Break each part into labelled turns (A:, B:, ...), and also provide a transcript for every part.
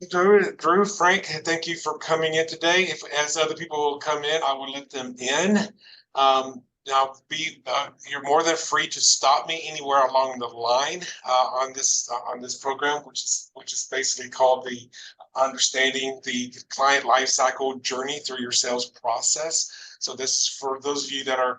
A: Drew, Frank, thank you for coming in today. If as other people will come in, I will let them in. Now, you're more than free to stop me anywhere along the line on this program, which is basically called the understanding the client lifecycle journey through your sales process. So this is for those of you that are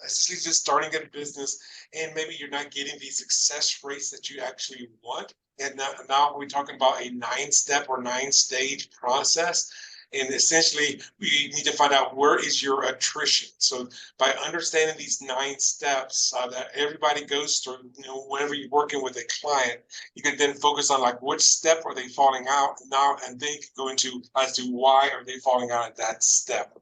A: essentially just starting a business, and maybe you're not getting the success rates that you actually want. And now we're talking about a 9-step or 9-stage process. And essentially, we need to find out where is your attrition. So by understanding these 9 steps that everybody goes through, whenever you're working with a client, you can then focus on like which step are they falling out now, and then go into as to why are they falling out at that step.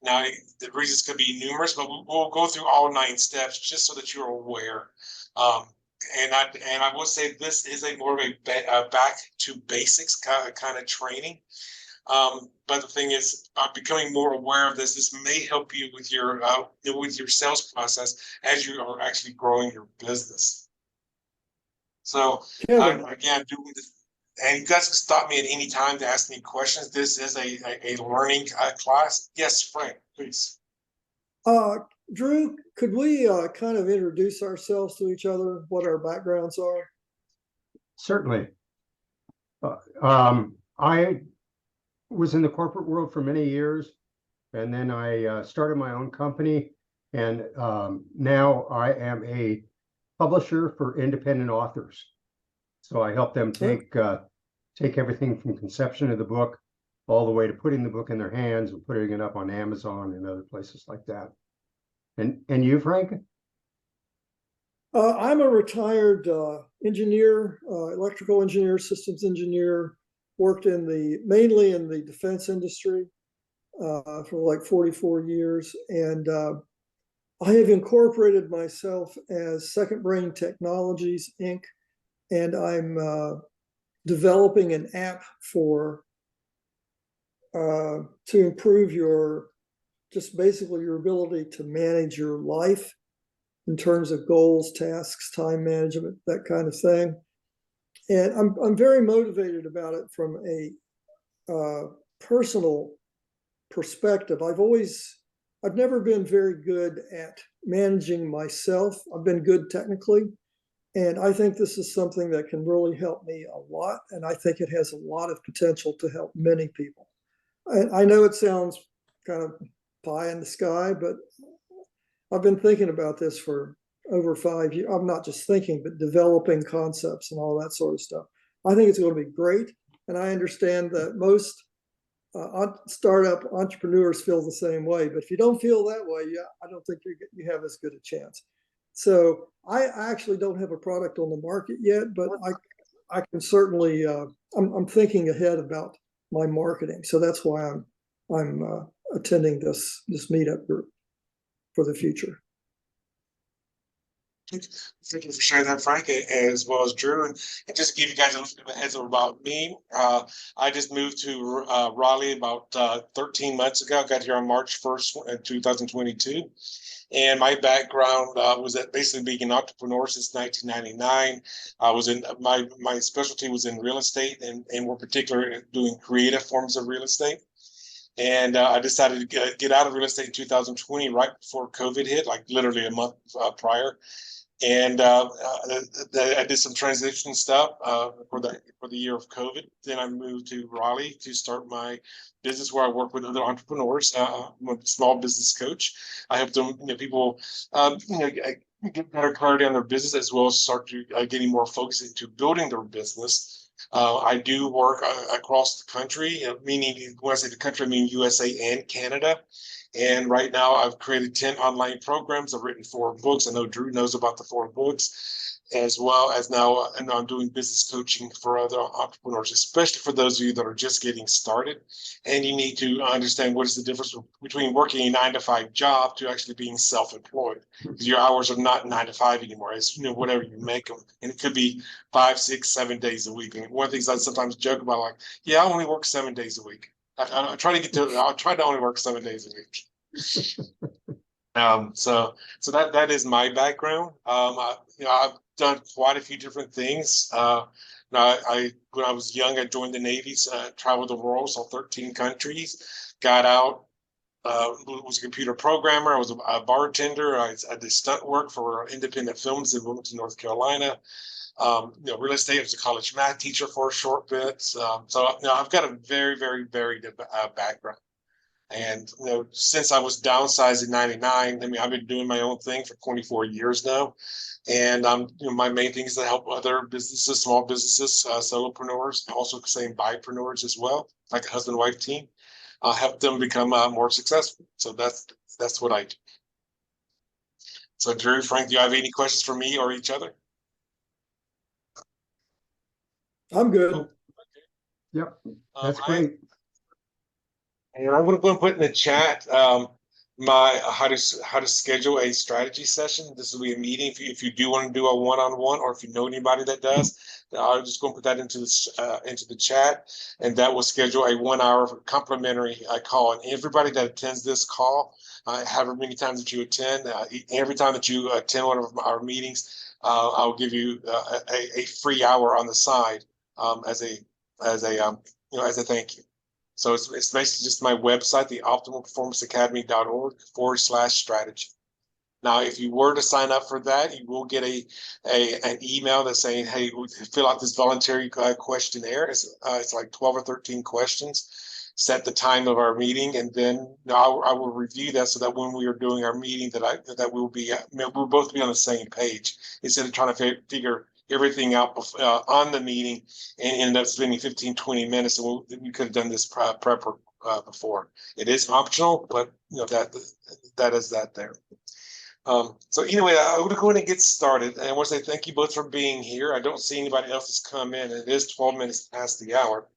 A: Now, the reasons could be numerous, but we'll go through all 9 steps just so that you're aware. Um, and I will say this is a more of a back to basics kind of training. But the thing is, becoming more aware of this may help you with your sales process as you are actually growing your business. So
B: Kevin,
A: again, doing this, and you guys can stop me at any time to ask me questions. This is a learning class. Yes, Frank, please.
B: uh, Drew, could we kind of introduce ourselves to each other, what our backgrounds are?
C: Certainly. I was in the corporate world for many years, and then I started my own company, and now I am a publisher for independent authors. So I help them take everything from conception of the book all the way to putting the book in their hands and putting it up on Amazon and other places like that. And you, Frank?
B: I'm a retired engineer, electrical engineer, systems engineer, worked mainly in the defense industry for like 44 years. And I have incorporated myself as Second Brain Technologies, Inc. And I'm developing an app to improve just basically your ability to manage your life in terms of goals, tasks, time management, that kind of thing. And I'm very motivated about it from a personal perspective. I've never been very good at managing myself. I've been good technically, and I think this is something that can really help me a lot. And I think it has a lot of potential to help many people. I know it sounds kind of pie in the sky, but I've been thinking about this for over 5 years. I'm not just thinking, but developing concepts and all that sort of stuff. I think it's going to be great. And I understand that most startup entrepreneurs feel the same way. But if you don't feel that way, I don't think you have as good a chance. So I actually don't have a product on the market yet, but I can certainly, I'm thinking ahead about my marketing. So that's why I'm attending this meetup group for the future.
A: Thank you for sharing that, Frank, as well as Drew. And just to give you guys a little bit of a heads up about me, I just moved to Raleigh about 13 months ago. I got here on March 1st, 2022. And my background was at basically being an entrepreneur since 1999. I was in my specialty was in real estate, and more particular doing creative forms of real estate. And I decided to get out of real estate in 2020, right before COVID hit, like literally a month prior. And I did some transition stuff for the year of COVID. Then I moved to Raleigh to start my business, where I work with other entrepreneurs. I'm a small business coach. I help them, people, get better clarity on their business, as well as start to getting more focus into building their business. I do work across the country, meaning when I say the country, I mean USA and Canada. And right now I've created 10 online programs. I've written 4 books. I know Drew knows about the 4 books, as well as now I'm doing business coaching for other entrepreneurs, especially for those of you that are just getting started. And you need to understand what is the difference between working a 9-to-5 job to actually being self-employed. Because your hours are not 9 to 5 anymore. It's whatever you make them. And it could be 5, 6, 7 days a week. And one of the things I sometimes joke about, like, yeah, I only work 7 days a week. I'll try to only work 7 days a week. So that is my background. I've done quite a few different things. Now when I was young, I joined the Navy, traveled the world, saw 13 countries, got out, was a computer programmer. I was a bartender. I did stunt work for independent films in Wilmington, North Carolina. Real estate. I was a college math teacher for a short bit. I've got a very, very varied background. And since I was downsized in '99, I mean, I've been doing my own thing for 24 years now. And my main thing is to help other businesses, small businesses, solopreneurs, also saying bipreneurs as well, like a husband-wife team, help them become more successful. So that's what I do. So Drew, Frank, do you have any questions for me or each other?
B: I'm good.
A: Oh,
C: Yep, that's great.
A: And I'm going to go and put in the chat my how to schedule a strategy session. This will be a meeting if you do want to do a one-on-one, or if you know anybody that does. I'll just go and put that into the chat, and that will schedule a 1 hour complimentary call. And everybody that attends this call, however many times that you attend, every time that you attend one of our meetings, I'll give you a free hour on the side as a thank you. So it's basically just my website, the optimalperformanceacademy.org/strategy. Now, if you were to sign up for that, you will get an email that's saying, hey, fill out this voluntary questionnaire. It's like 12 or 13 questions. Set the time of our meeting, and then I will review that so that when we are doing our meeting, that we'll both be on the same page instead of trying to figure everything out on the meeting and ended up spending 15-20 minutes, and we could have done this prep before. It is optional, but that is that there. So anyway, I'm going to go ahead and get started. And I want to say thank you both for being here. I don't see anybody else has come in. It is 12 minutes past the hour.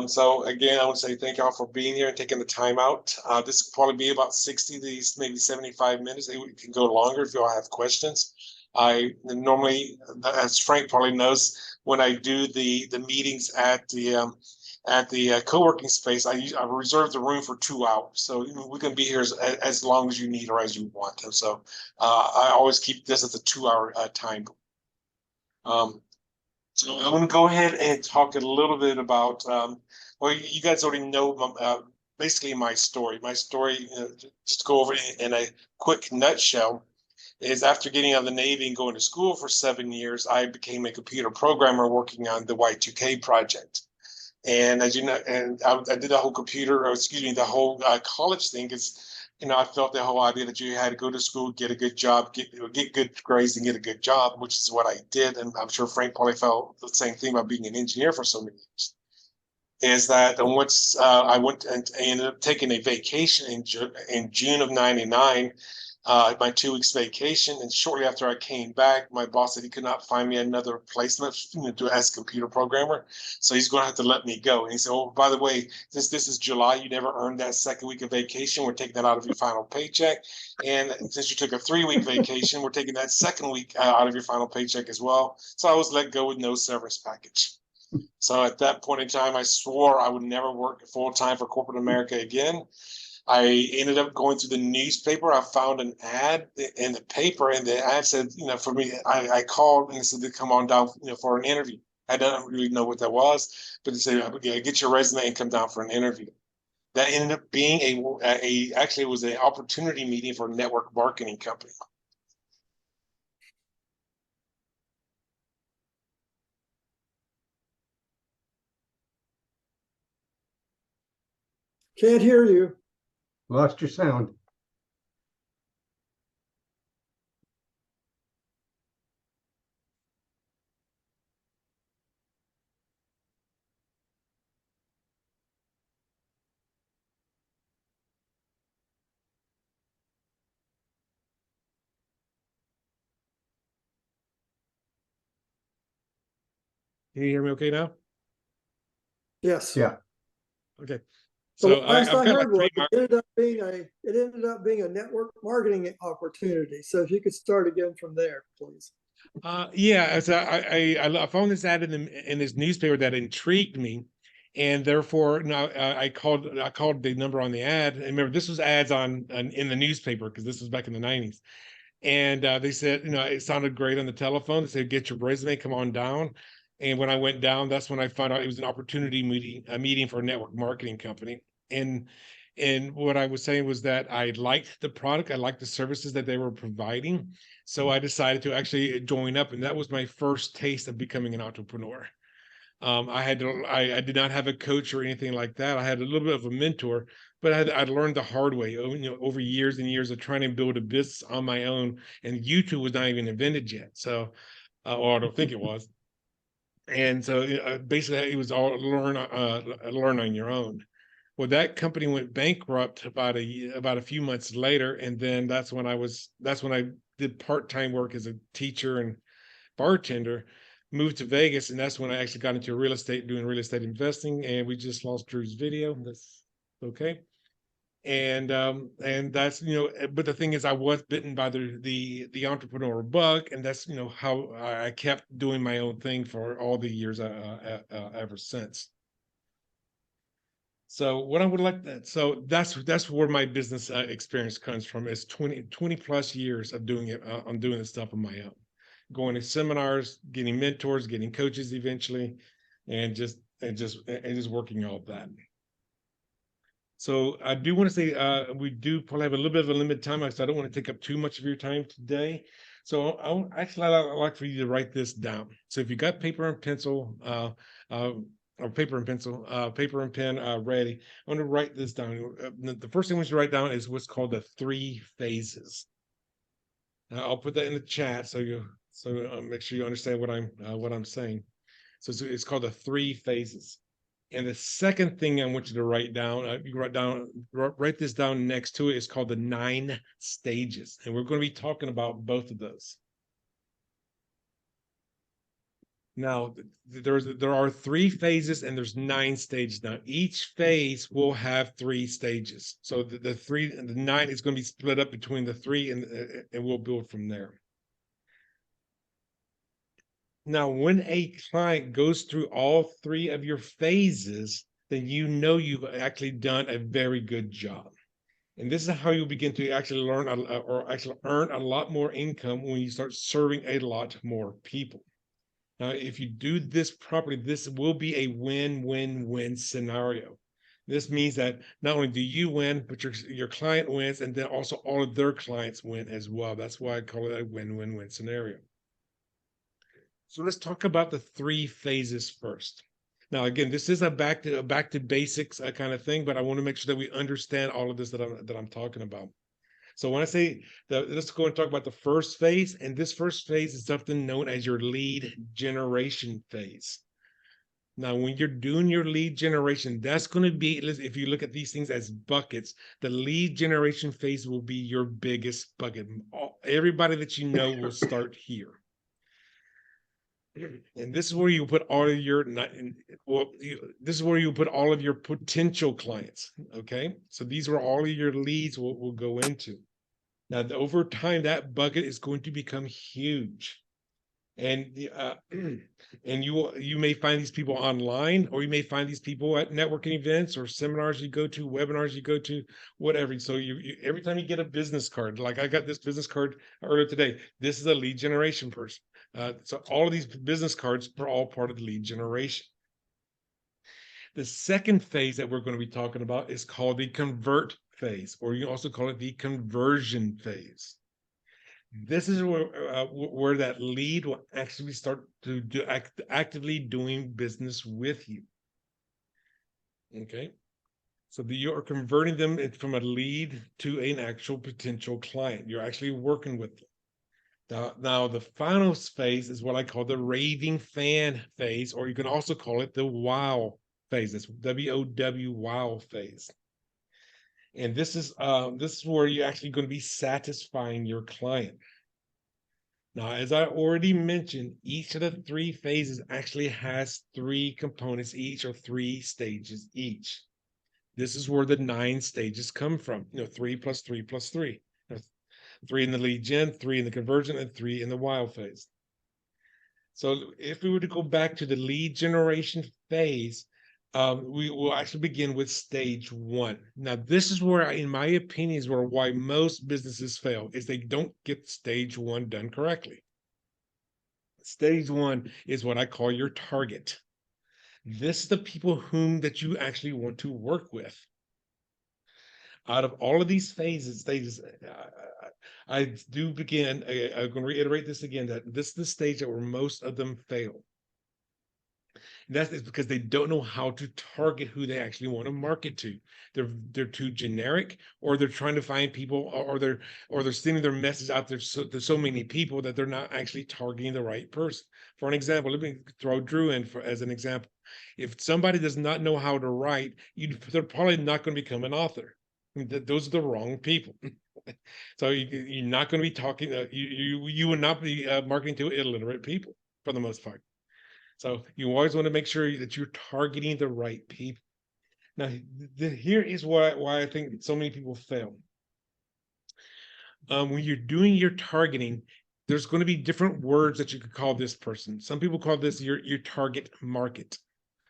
A: So again, I want to say thank y'all for being here and taking the time out. This will probably be about 60 to maybe 75 minutes. It can go longer if y'all have questions. I normally, as Frank probably knows, when I do the meetings at the co-working space, I reserve the room for 2 hours. So we can be here as long as you need or as you want. And so I always keep this as a 2 hour time. So I'm going to go ahead and talk a little bit about, well, you guys already know basically my story. My story, just to go over it in a quick nutshell, is after getting out of the Navy and going to school for 7 years, I became a computer programmer working on the Y2K project. And as you know, and I did the whole the whole college thing, because I felt the whole idea that you had to go to school, get a good job, get good grades, and get a good job, which is what I did. And I'm sure Frank probably felt the same thing about being an engineer for so many years. Is that once I went and I ended up taking a vacation in June of '99, my 2 weeks vacation, and shortly after I came back, my boss said he could not find me another placement as a computer programmer, so he's going to have to let me go. And he said, "Oh, by the way, this is July. You never earned that second week of vacation. We're taking that out of your final paycheck. And since you took a 3-week vacation, we're taking that second week out of your final paycheck as well." So I was let go with no severance package. So at that point in time, I swore I would never work full time for corporate America again. I ended up going through the newspaper. I found an ad in the paper, and the ad said, for me, I called and said to come on down, for an interview. I don't really know what that was, but they said, get your resume and come down for an interview. That ended up being actually it was an opportunity meeting for a network marketing company.
B: Can't hear you.
C: Lost your sound.
A: Can you hear me okay now?
B: Yes.
C: Yeah.
A: Okay.
B: The
A: So
B: last I
A: I've got
B: heard
A: like
B: was it ended up being a network marketing opportunity. So if you could start again from there, please.
A: Yeah, so I found this ad in this newspaper that intrigued me, And therefore, now I called the number on the ad. And remember, this was ads on in the newspaper because this was back in the 90s. And they said, it sounded great on the telephone. They said, get your resume, come on down. And when I went down, that's when I found out it was an opportunity meeting, a meeting for a network marketing company. And what I was saying was that I liked the product, I liked the services that they were providing. So I decided to actually join up, and that was my first taste of becoming an entrepreneur. I did not have a coach or anything like that. I had a little bit of a mentor, but I learned the hard way, over years and years of trying to build a business on my own. And YouTube was not even invented yet. So, or I don't think it was. And so basically it was all learn on your own. Well, that company went bankrupt about a few months later. And then that's when I did part-time work as a teacher and bartender, moved to Vegas, and that's when I actually got into real estate, doing real estate investing. And we just lost Drew's video. That's okay. And that's, but the thing is, I was bitten by the entrepreneurial bug, and that's how I kept doing my own thing for all the years ever since. So what I would like that, so that's where my business experience comes from. Is 20 plus years of doing it. I'm doing this stuff on my own, going to seminars, getting mentors, getting coaches eventually, and just working all of that. So I do want to say we do probably have a little bit of a limited time, so I don't want to take up too much of your time today. So I'd like for you to write this down. So if you got paper and pencil, or paper and pen ready, I want to write this down. The first thing we should write down is what's called the 3 phases. I'll put that in the chat so make sure you understand what I'm saying. So it's called the 3 phases. And the second thing I want you to write down, you write this down next to it. It's called the 9 stages, and we're going to be talking about both of those. Now, there are 3 phases and there's 9 stages. Now, each phase will have 3 stages. So the 9 is going to be split up between the 3, and we'll build from there. Now, when a client goes through all 3 of your phases, then you've actually done a very good job. And this is how you begin to actually learn or actually earn a lot more income when you start serving a lot more people. Now, if you do this properly, this will be a win-win-win scenario. This means that not only do you win, but your client wins, and then also all of their clients win as well. That's why I call it a win-win-win scenario. So let's talk about the 3 phases first. Now, again, this is a back to basics kind of thing, but I want to make sure that we understand all of this that I'm talking about. So when I say let's go and talk about the first phase, and this first phase is something known as your lead generation phase. Now, when you're doing your lead generation, that's going to be, if you look at these things as buckets, the lead generation phase will be your biggest bucket. Everybody that you know will start here. And this is where you put all of your, this is where you put all of your potential clients. Okay. So these are all of your leads will go into. Now, over time, that bucket is going to become huge. And you may find these people online, or you may find these people at networking events or seminars you go to, webinars you go to, whatever. So you every time you get a business card, like I got this business card earlier today, this is a lead generation person. So all of these business cards are all part of the lead generation. The second phase that we're going to be talking about is called the convert phase, or you also call it the conversion phase. This is where that lead will actually start to actively doing business with you. Okay. So you're converting them from a lead to an actual potential client. You're actually working with them. Now, the final phase is what I call the raving fan phase, or you can also call it the wow phase. It's WOW wow phase. And this is where you're actually going to be satisfying your client. Now, as I already mentioned, each of the 3 phases actually has 3 components each, or 3 stages each. This is where the 9 stages come from. 3 plus 3 plus 3. 3 in the lead gen, 3 in the conversion, and 3 in the wow phase. So if we were to go back to the lead generation phase, we will actually begin with stage one. Now, this is where, in my opinion, is why most businesses fail, is they don't get stage one done correctly. Stage one is what I call your target. This is the people that you actually want to work with. Out of all of these phases, I do begin, I'm going to reiterate this again, that this is the stage that where most of them fail. And that is because they don't know how to target who they actually want to market to. They're too generic, or they're trying to find people, or they're sending their message out there to so many people that they're not actually targeting the right person. For an example, let me throw Drew in as an example. If somebody does not know how to write, they're probably not going to become an author. I mean, those are the wrong people. So you're not going to be talking. You would not be marketing to illiterate people for the most part. So you always want to make sure that you're targeting the right people. Now, here is why I think so many people fail. When you're doing your targeting, there's going to be different words that you could call this person. Some people call this your target market.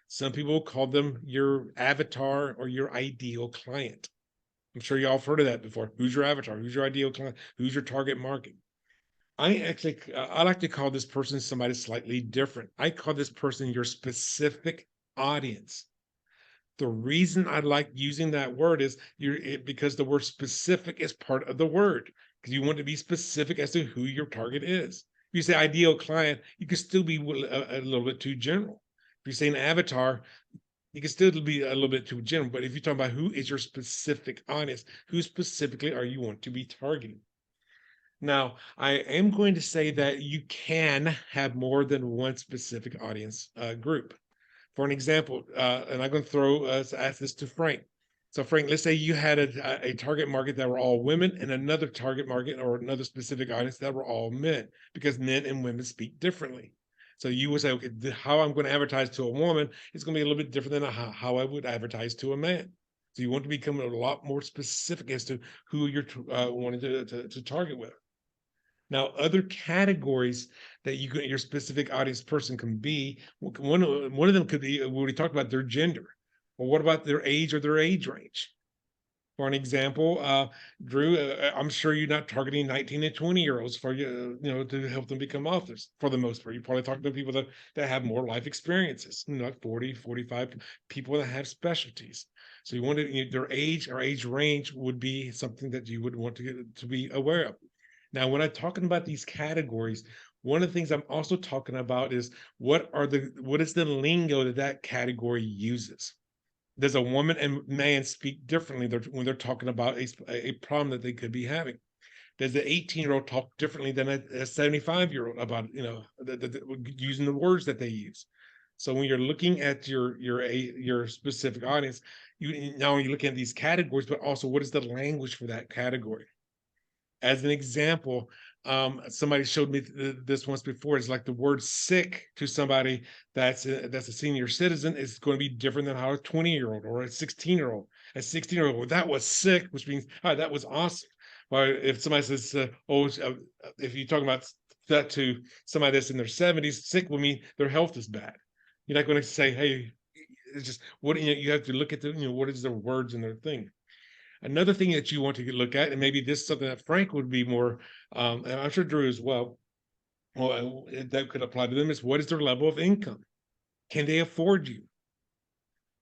A: Some people call them your avatar or your ideal client. I'm sure y'all have heard of that before. Who's your avatar? Who's your ideal client? Who's your target market? I like to call this person somebody slightly different. I call this person your specific audience. The reason I like using that word is because the word specific is part of the word, because you want to be specific as to who your target is. If you say ideal client, you can still be a little bit too general. If you say an avatar, you can still be a little bit too general. But if you're talking about who is your specific audience, who specifically are you want to be targeting? Now, I am going to say that you can have more than one specific audience group. For an example, and I'm going to ask this to Frank. So, Frank, let's say you had a target market that were all women, and another target market or another specific audience that were all men, because men and women speak differently. So you would say, okay, how I'm going to advertise to a woman is going to be a little bit different than how I would advertise to a man. So you want to become a lot more specific as to who you're wanting to target with. Now, other categories that your specific audience person can be, one of them could be what we talked about, their gender. Well, what about their age or their age range? For an example, Drew, I'm sure you're not targeting 19 and 20-year-olds for to help them become authors for the most part. You're probably talking to people that have more life experiences, like 40, 45 people that have specialties. So you want their age or age range would be something that you would want to be aware of. Now, when I'm talking about these categories, one of the things I'm also talking about is what is the lingo that category uses? Does a woman and man speak differently when they're talking about a problem that they could be having? Does the 18-year-old talk differently than a 75-year-old about, using the words that they use? So when you're looking at your specific audience, you not only look at these categories, but also what is the language for that category? As an example, somebody showed me this once before. It's like the word sick to somebody that's a senior citizen is going to be different than how a 20-year-old or a 16-year-old. A 16-year-old, well, that was sick, which means, that was awesome. Well, if somebody says, if you're talking about that to somebody that's in their 70s, sick will mean their health is bad. You're not going to say, hey, it's just what you have to look at what is their words and their thing. Another thing that you want to look at, and maybe this is something that Frank would be more, and I'm sure Drew as well, that could apply to them, is what is their level of income? Can they afford you?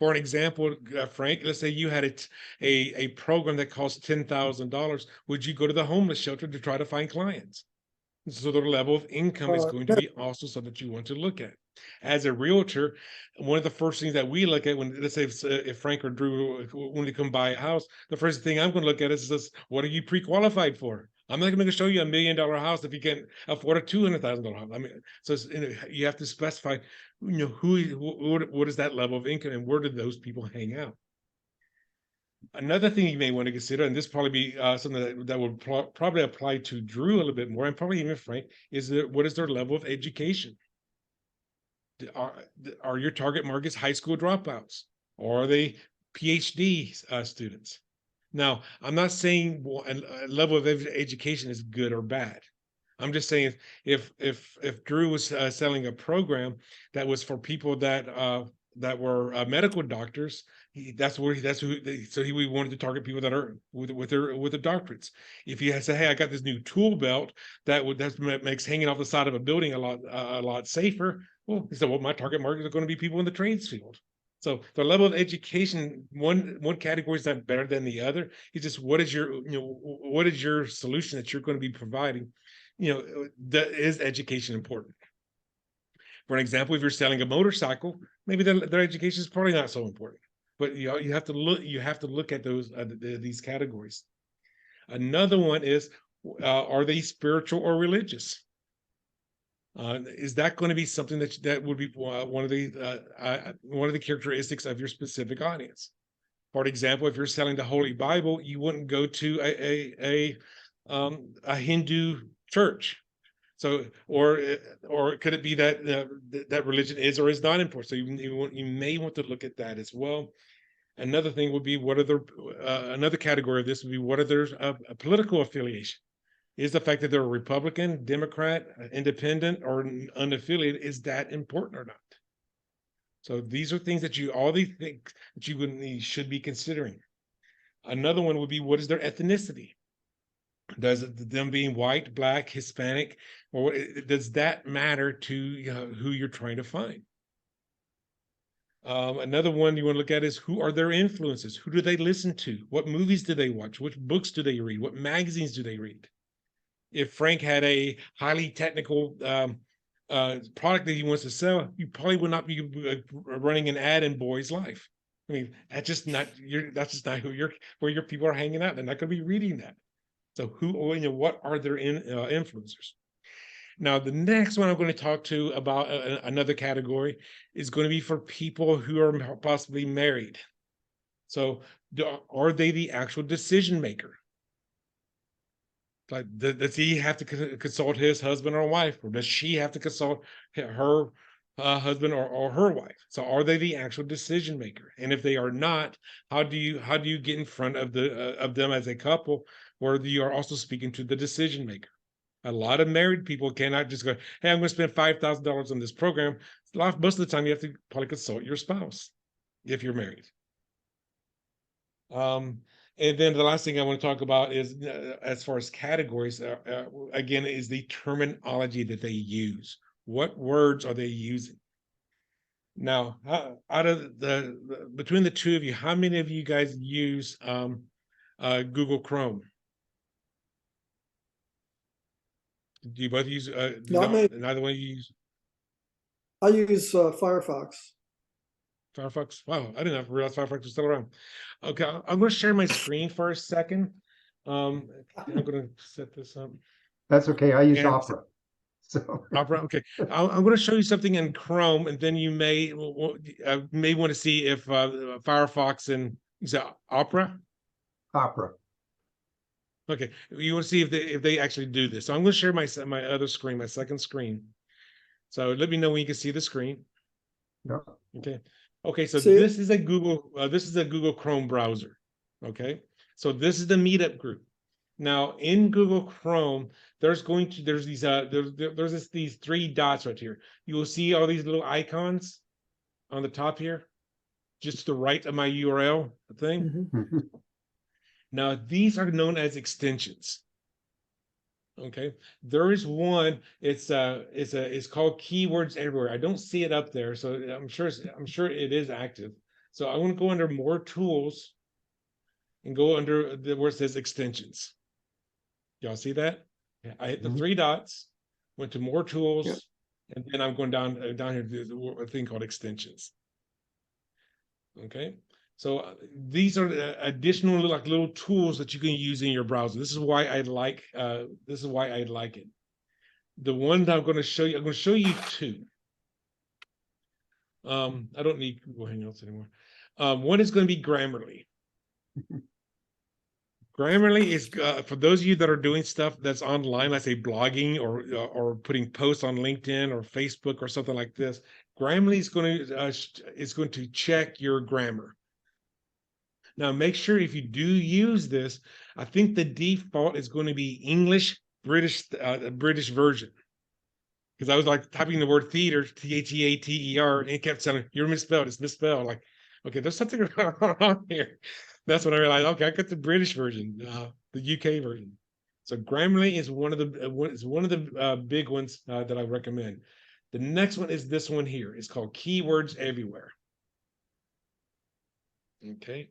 A: For an example, Frank, let's say you had a program that costs $10,000. Would you go to the homeless shelter to try to find clients? So their level of income is going to be also something that you want to look at. As a realtor, one of the first things that we look at when, let's say, if Frank or Drew want to come buy a house, the first thing I'm going to look at is what are you pre-qualified for? I'm not going to show you $1 million house if you can't afford a $200,000 house. I mean, so you have to specify, what is that level of income and where do those people hang out? Another thing you may want to consider, and this probably be something that would probably apply to Drew a little bit more, and probably even Frank, is what is their level of education? Are your target markets high school dropouts, or are they PhD students? Now, I'm not saying a level of education is good or bad. I'm just saying if Drew was selling a program that was for people that
D: that were medical doctors. We wanted to target people that are with the doctorates. If you say, hey, I got this new tool belt that makes hanging off the side of a building a lot safer. Well, he said, well, my target market are going to be people in the trades field. So the level of education, one category is not better than the other. It's just what is your solution that you're going to be providing? Is education important? For an example, if you're selling a motorcycle, maybe their education is probably not so important. But you have to look at those these categories. Another one is, are they spiritual or religious? Is that going to be something that would be one of the characteristics of your specific audience? For example, if you're selling the Holy Bible, you wouldn't go to a Hindu church. So, or could it be that that religion is or is not important? So you may want to look at that as well. Another thing would be another category of this would be what are their political affiliation? Is the fact that they're a Republican, Democrat, independent, or unaffiliated, is that important or not? So these are things that all these things that you should be considering. Another one would be, what is their ethnicity? Does them being white, black, Hispanic, or does that matter to who you're trying to find? Another one you want to look at is, who are their influences? Who do they listen to? What movies do they watch? Which books do they read? What magazines do they read? If Frank had a highly technical product that he wants to sell, you probably would not be running an ad in Boy's Life. I mean, that's just not where your people are hanging out. They're not going to be reading that. So what are their influencers? Now, the next one I'm going to talk to about another category is going to be for people who are possibly married. So are they the actual decision maker? Like, does he have to consult his husband or wife, or does she have to consult her husband or her wife? So are they the actual decision maker? And if they are not, how do you get in front of them as a couple, where you are also speaking to the decision maker? A lot of married people cannot just go, hey, I'm going to spend $5,000 on this program. Most of the time, you have to probably consult your spouse if you're married. And then the last thing I want to talk about is, as far as categories, again, is the terminology that they use. What words are they using? Now, out of between the two of you, how many of you guys use Google Chrome? Do you both use?
B: Not me.
D: Neither one of you use
B: I use Firefox.
D: Firefox? Wow, I didn't realize Firefox was still around. Okay, I'm going to share my screen for a second. I'm going to set this up.
C: That's okay. I use Opera. So
D: Opera, okay. I'm going to show you something in Chrome, and then you may want to see if Firefox and is that Opera?
C: Opera.
D: Okay, you want to see if they actually do this. So I'm going to share my other screen, my second screen. So let me know when you can see the screen.
C: Yeah.
D: Okay. Okay, so this is a Google Chrome browser. Okay, so this is the meetup group. Now in Google Chrome, there's these three dots right here. You will see all these little icons on the top here, just to the right of my URL thing.
B: Mm-hmm.
D: Now these are known as extensions. Okay, there is one. It's called Keywords Everywhere. I don't see it up there, so I'm sure it is active. So I want to go under More Tools and go under where it says Extensions. Y'all see that? I hit the three dots, went to More Tools, and then I'm going down here to a thing called Extensions. Okay. So these are additional little tools that you can use in your browser. This is why I like it. The one that I'm going to show you two. I don't need Google Hangouts anymore. One is going to be Grammarly. Grammarly is for those of you that are doing stuff that's online, let's say blogging or putting posts on LinkedIn or Facebook or something like this. Grammarly is going to check your grammar. Now, make sure if you do use this, I think the default is going to be English British version. because I was like typing the word theater, theater, and it kept sounding, you're misspelled, it's misspelled. Like, okay, there's something wrong here. That's when I realized, okay, I got the British version, the UK version. So Grammarly is one of the big ones that I recommend. The next one is this one here. It's called Keywords Everywhere. Okay.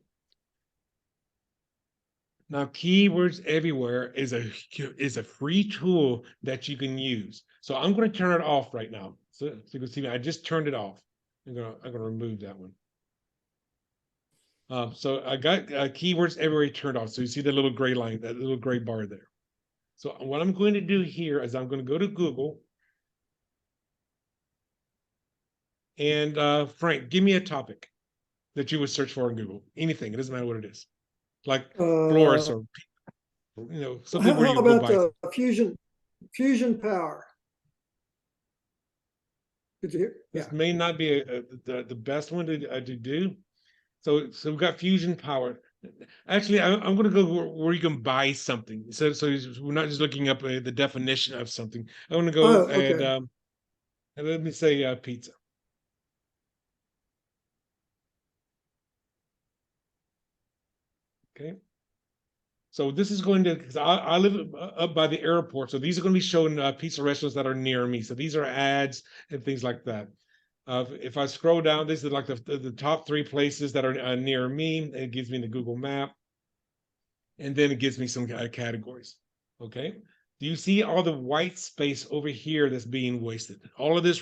D: Now, Keywords Everywhere is a free tool that you can use. So I'm going to turn it off right now. So you can see me. I just turned it off. I'm gonna remove that one. So I got Keywords Everywhere turned off. So you see the little gray line, that little gray bar there. So what I'm going to do here is I'm going to go to Google. And Frank, give me a topic that you would search for in Google. Anything. It doesn't matter what it is. Like florist or something where
B: how
D: you go
B: about
D: buy.
B: fusion power? Did you hear?
D: This
B: Yeah.
D: may not be the best one to do. So we've got fusion power. Actually, I'm going to go where you can buy something. So we're not just looking up the definition of something. I'm going to go
B: Okay.
D: and let me say pizza. Okay. So this is going to, because I live up by the airport. So these are going to be showing pizza restaurants that are near me. So these are ads and things like that. If I scroll down, this is like the top 3 places that are near me. It gives me the Google map. And then it gives me some categories. Okay. Do you see all the white space over here that's being wasted? All of this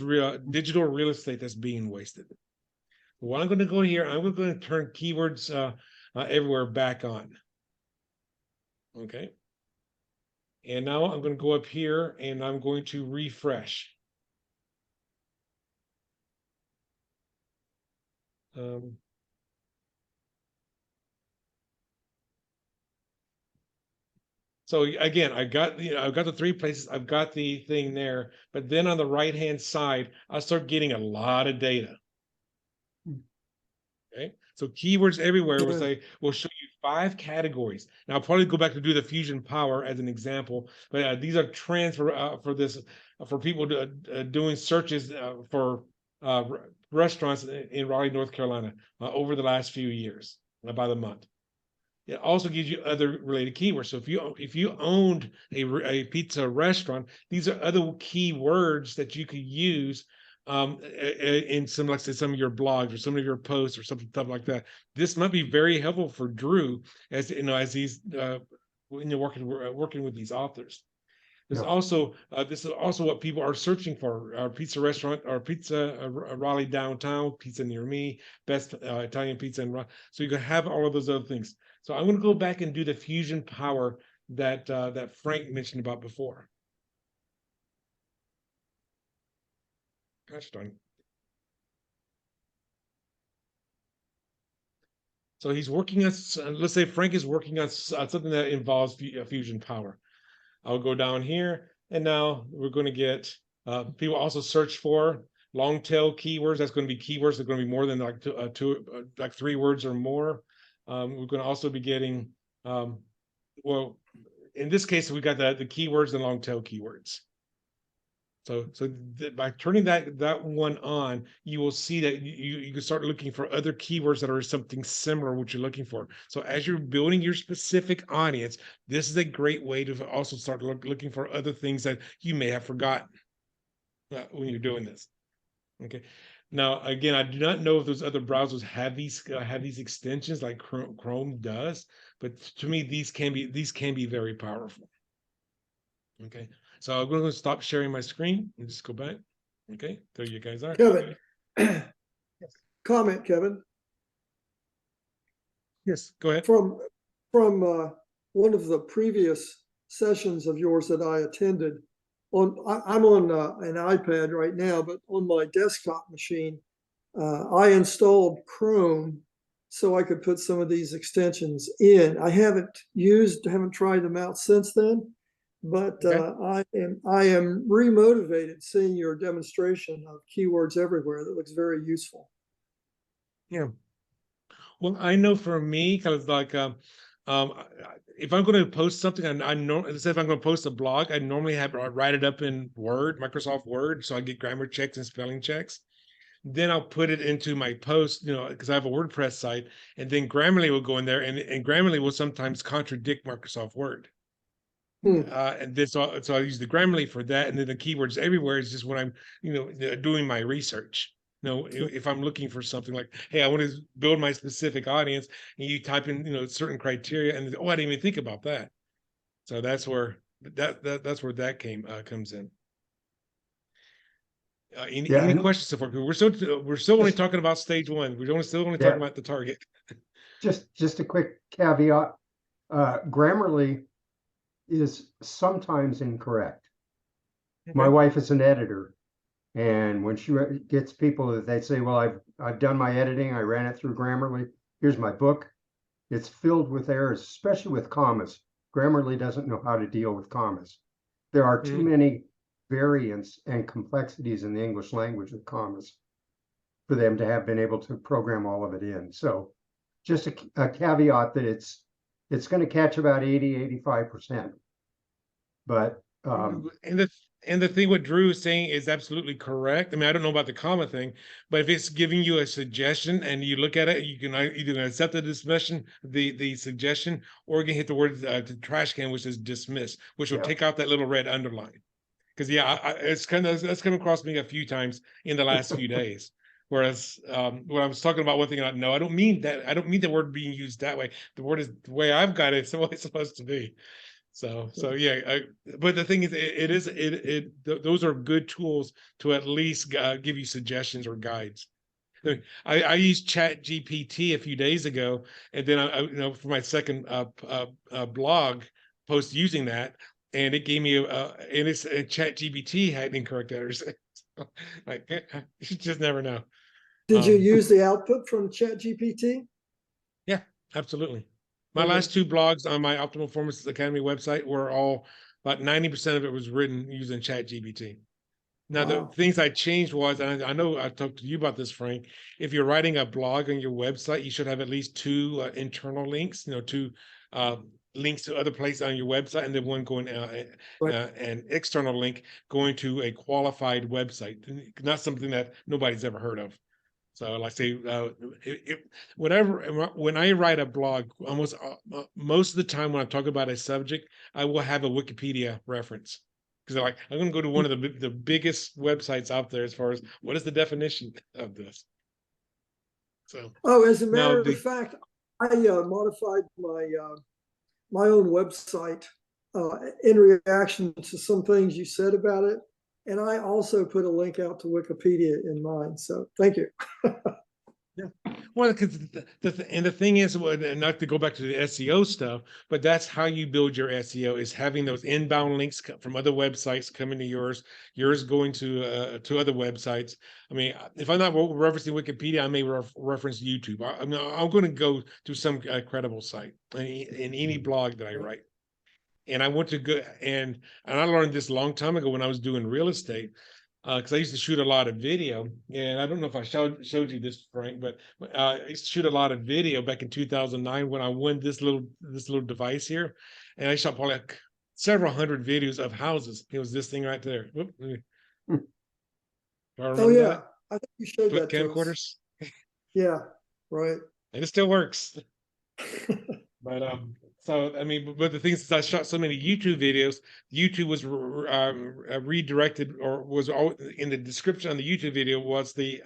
D: digital real estate that's being wasted. Well, I'm going to go here. I'm going to turn keywords everywhere back on. Okay. And now I'm going to go up here and I'm going to refresh. So again, I've got the 3 places, I've got the thing there, but then on the right hand side, I start getting a lot of data. Okay, so keywords everywhere will show you 5 categories. Now I'll probably go back to do the fusion power as an example, but these are trends for people doing searches for restaurants in Raleigh, North Carolina over the last few years by the month. It also gives you other related keywords. So if you owned a pizza restaurant, these are other keywords that you could use in some, like say, some of your blogs or some of your posts or something like that. This might be very helpful for Drew as he's when you're working with these authors. There's also this is also what people are searching for: our pizza restaurant, or pizza Raleigh downtown, pizza near me, best Italian pizza in Raleigh. So you can have all of those other things. So I'm going to go back and do the fusion power that that Frank mentioned about before. Gosh darn. So he's working on, let's say Frank is working on something that involves fusion power. I'll go down here, and now we're going to get people also search for long tail keywords. That's going to be keywords that are going to be more than like 3 words or more. We're going to also be getting, well, in this case, we got the keywords and long tail keywords. So by turning that one on, you will see that you can start looking for other keywords that are something similar what you're looking for. So as you're building your specific audience, this is a great way to also start looking for other things that you may have forgotten when you're doing this. Okay. Now, again, I do not know if those other browsers have these extensions like Chrome does, but to me, these can be very powerful. Okay. So I'm going to stop sharing my screen and just go back. Okay, there you guys are.
B: Kevin, comment, Kevin.
D: Yes, go ahead.
B: From one of the previous sessions of yours that I attended, I'm on an iPad right now, but on my desktop machine, I installed Chrome so I could put some of these extensions in. I haven't tried them out since then. But okay. I am remotivated seeing your demonstration of keywords everywhere. That looks very useful.
D: Yeah. Well, I know for me, kind of like If I'm going to post something, I know, if I'm going to post a blog, I normally write it up in Word, Microsoft Word, so I get grammar checks and spelling checks. Then I'll put it into my post, because I have a WordPress site, and then Grammarly will go in there, and Grammarly will sometimes contradict Microsoft Word.
B: Hmm.
D: And then so I use the Grammarly for that, and then the keywords everywhere is just when I'm doing my research. If I'm looking for something like, hey, I want to build my specific audience, and you type in certain criteria, and I didn't even think about that. So that's where that's where that comes in.
C: Yeah,
D: Any
C: and
D: questions so far? We're still only
C: just
D: talking about stage one. Still only
C: yeah,
D: talking about the target.
C: just a quick caveat. Grammarly is sometimes incorrect. My
D: Okay.
C: wife is an editor, and when she gets people that they say, well, I've done my editing, I ran it through Grammarly, here's my book, it's filled with errors, especially with commas. Grammarly doesn't know how to deal with commas. There are too
D: Mhm.
C: many variants and complexities in the English language with commas for them to have been able to program all of it in. So just a caveat that it's going to catch about 80-85%. But
D: And the thing what Drew is saying is absolutely correct. I mean, I don't know about the comma thing, but if it's giving you a suggestion and you look at it, you can either accept the discussion, the suggestion, or you can hit the word the trash can, which is dismiss, which will
C: yeah,
D: take out that little red underline. Because it's that's come across me a few times in the last few days. Whereas when I was talking about one thing, no, I don't mean that. I don't mean the word being used that way. The word is the way I've got it. It's the way it's supposed to be. So yeah, but the thing is, those are good tools to at least give you suggestions or guides. I used Chat GPT a few days ago, and then for my second blog post using that, and it gave me and it's Chat GPT had incorrect errors. Like you just never know.
B: Did you
D: Um,
B: use the output from ChatGPT?
D: yeah, absolutely. My
B: Okay.
D: last two blogs on my Optimal Performance Academy website were all about 90% of it was written using Chat GPT. Now, the
B: Wow.
D: things I changed was, and I know I talked to you about this, Frank. If you're writing a blog on your website, you should have at least two internal links, two links to other places on your website, and then one going
B: Right.
D: an external link going to a qualified website, not something that nobody's ever heard of. So, like say, when I write a blog, almost most of the time when I talk about a subject, I will have a Wikipedia reference because I'm going to go to one of the biggest websites out there as far as what is the definition of this. So
B: Oh, as a
D: now
B: matter of fact, I modified my own website in reaction to some things you said about it, and I also put a link out to Wikipedia in mine. So thank you.
D: yeah. Well, because the thing is, and not to go back to the SEO stuff, but that's how you build your SEO is having those inbound links from other websites coming to yours going to other websites. I mean, if I'm not referencing Wikipedia, I may reference YouTube. I mean, I'm going to go to some credible site in any blog that I write. And I went to go and I learned this a long time ago when I was doing real estate because I used to shoot a lot of video, and I don't know if I showed you this, Frank, but I used to shoot a lot of video back in 2009 when I won this little device here, and I shot probably like several hundred videos of houses. It was this thing right there. Whoop, do I
B: Oh
D: remember
B: yeah,
D: that?
B: I think you showed
D: Flip
B: that to us.
D: camcorders,
B: Yeah, right.
D: and it still works. But so I mean, but the thing is, I shot so many YouTube videos. YouTube was redirected, or was in the description on the YouTube video was the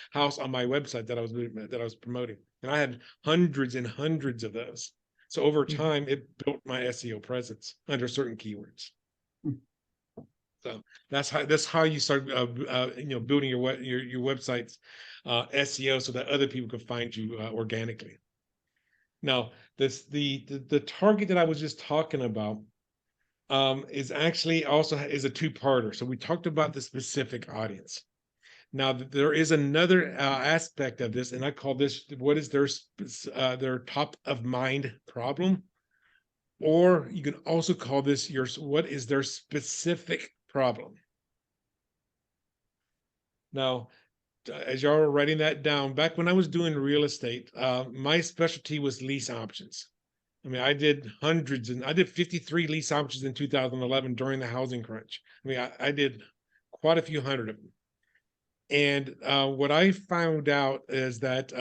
D: house on my website that I was promoting, and I had hundreds and hundreds of those. So over time, it built my SEO presence under certain keywords. So that's how you start building your website's SEO so that other people can find you organically. Now, the target that I was just talking about is actually also is a two-parter. So we talked about the specific audience. Now there is another aspect of this, and I call this what is their top of mind problem, or you can also call this what is their specific problem. Now, as y'all are writing that down, back when I was doing real estate, my specialty was lease options. I mean, I did hundreds, and I did 53 lease options in 2011 during the housing crunch. I mean, I did quite a few hundred of them. And what I found out is that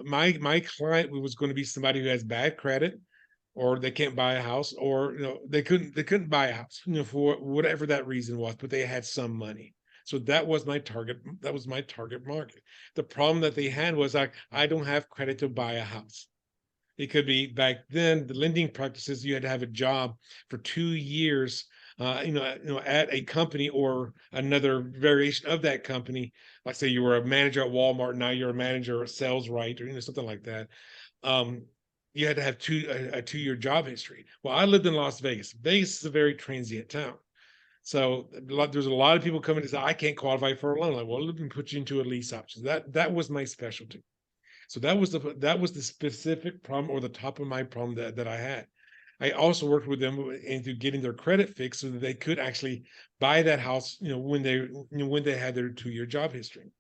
D: my client was going to be somebody who has bad credit, or they can't buy a house, or they couldn't buy a house, for whatever that reason was, but they had some money. So that was my target. That was my target market. The problem that they had was like, I don't have credit to buy a house. It could be back then, the lending practices, you had to have a job for 2 years, at a company or another variation of that company. Like say you were a manager at Walmart, now you're a manager at Sales Right, or something like that. You had to have a 2-year job history. Well, I lived in Las Vegas. Vegas is a very transient town. So there's a lot of people coming to say, I can't qualify for a loan. Like, well, let me put you into a lease option. That was my specialty. So that was the specific problem, or the top of my problem that I had. I also worked with them into getting their credit fixed so that they could actually buy that house, when they had their 2-year job history.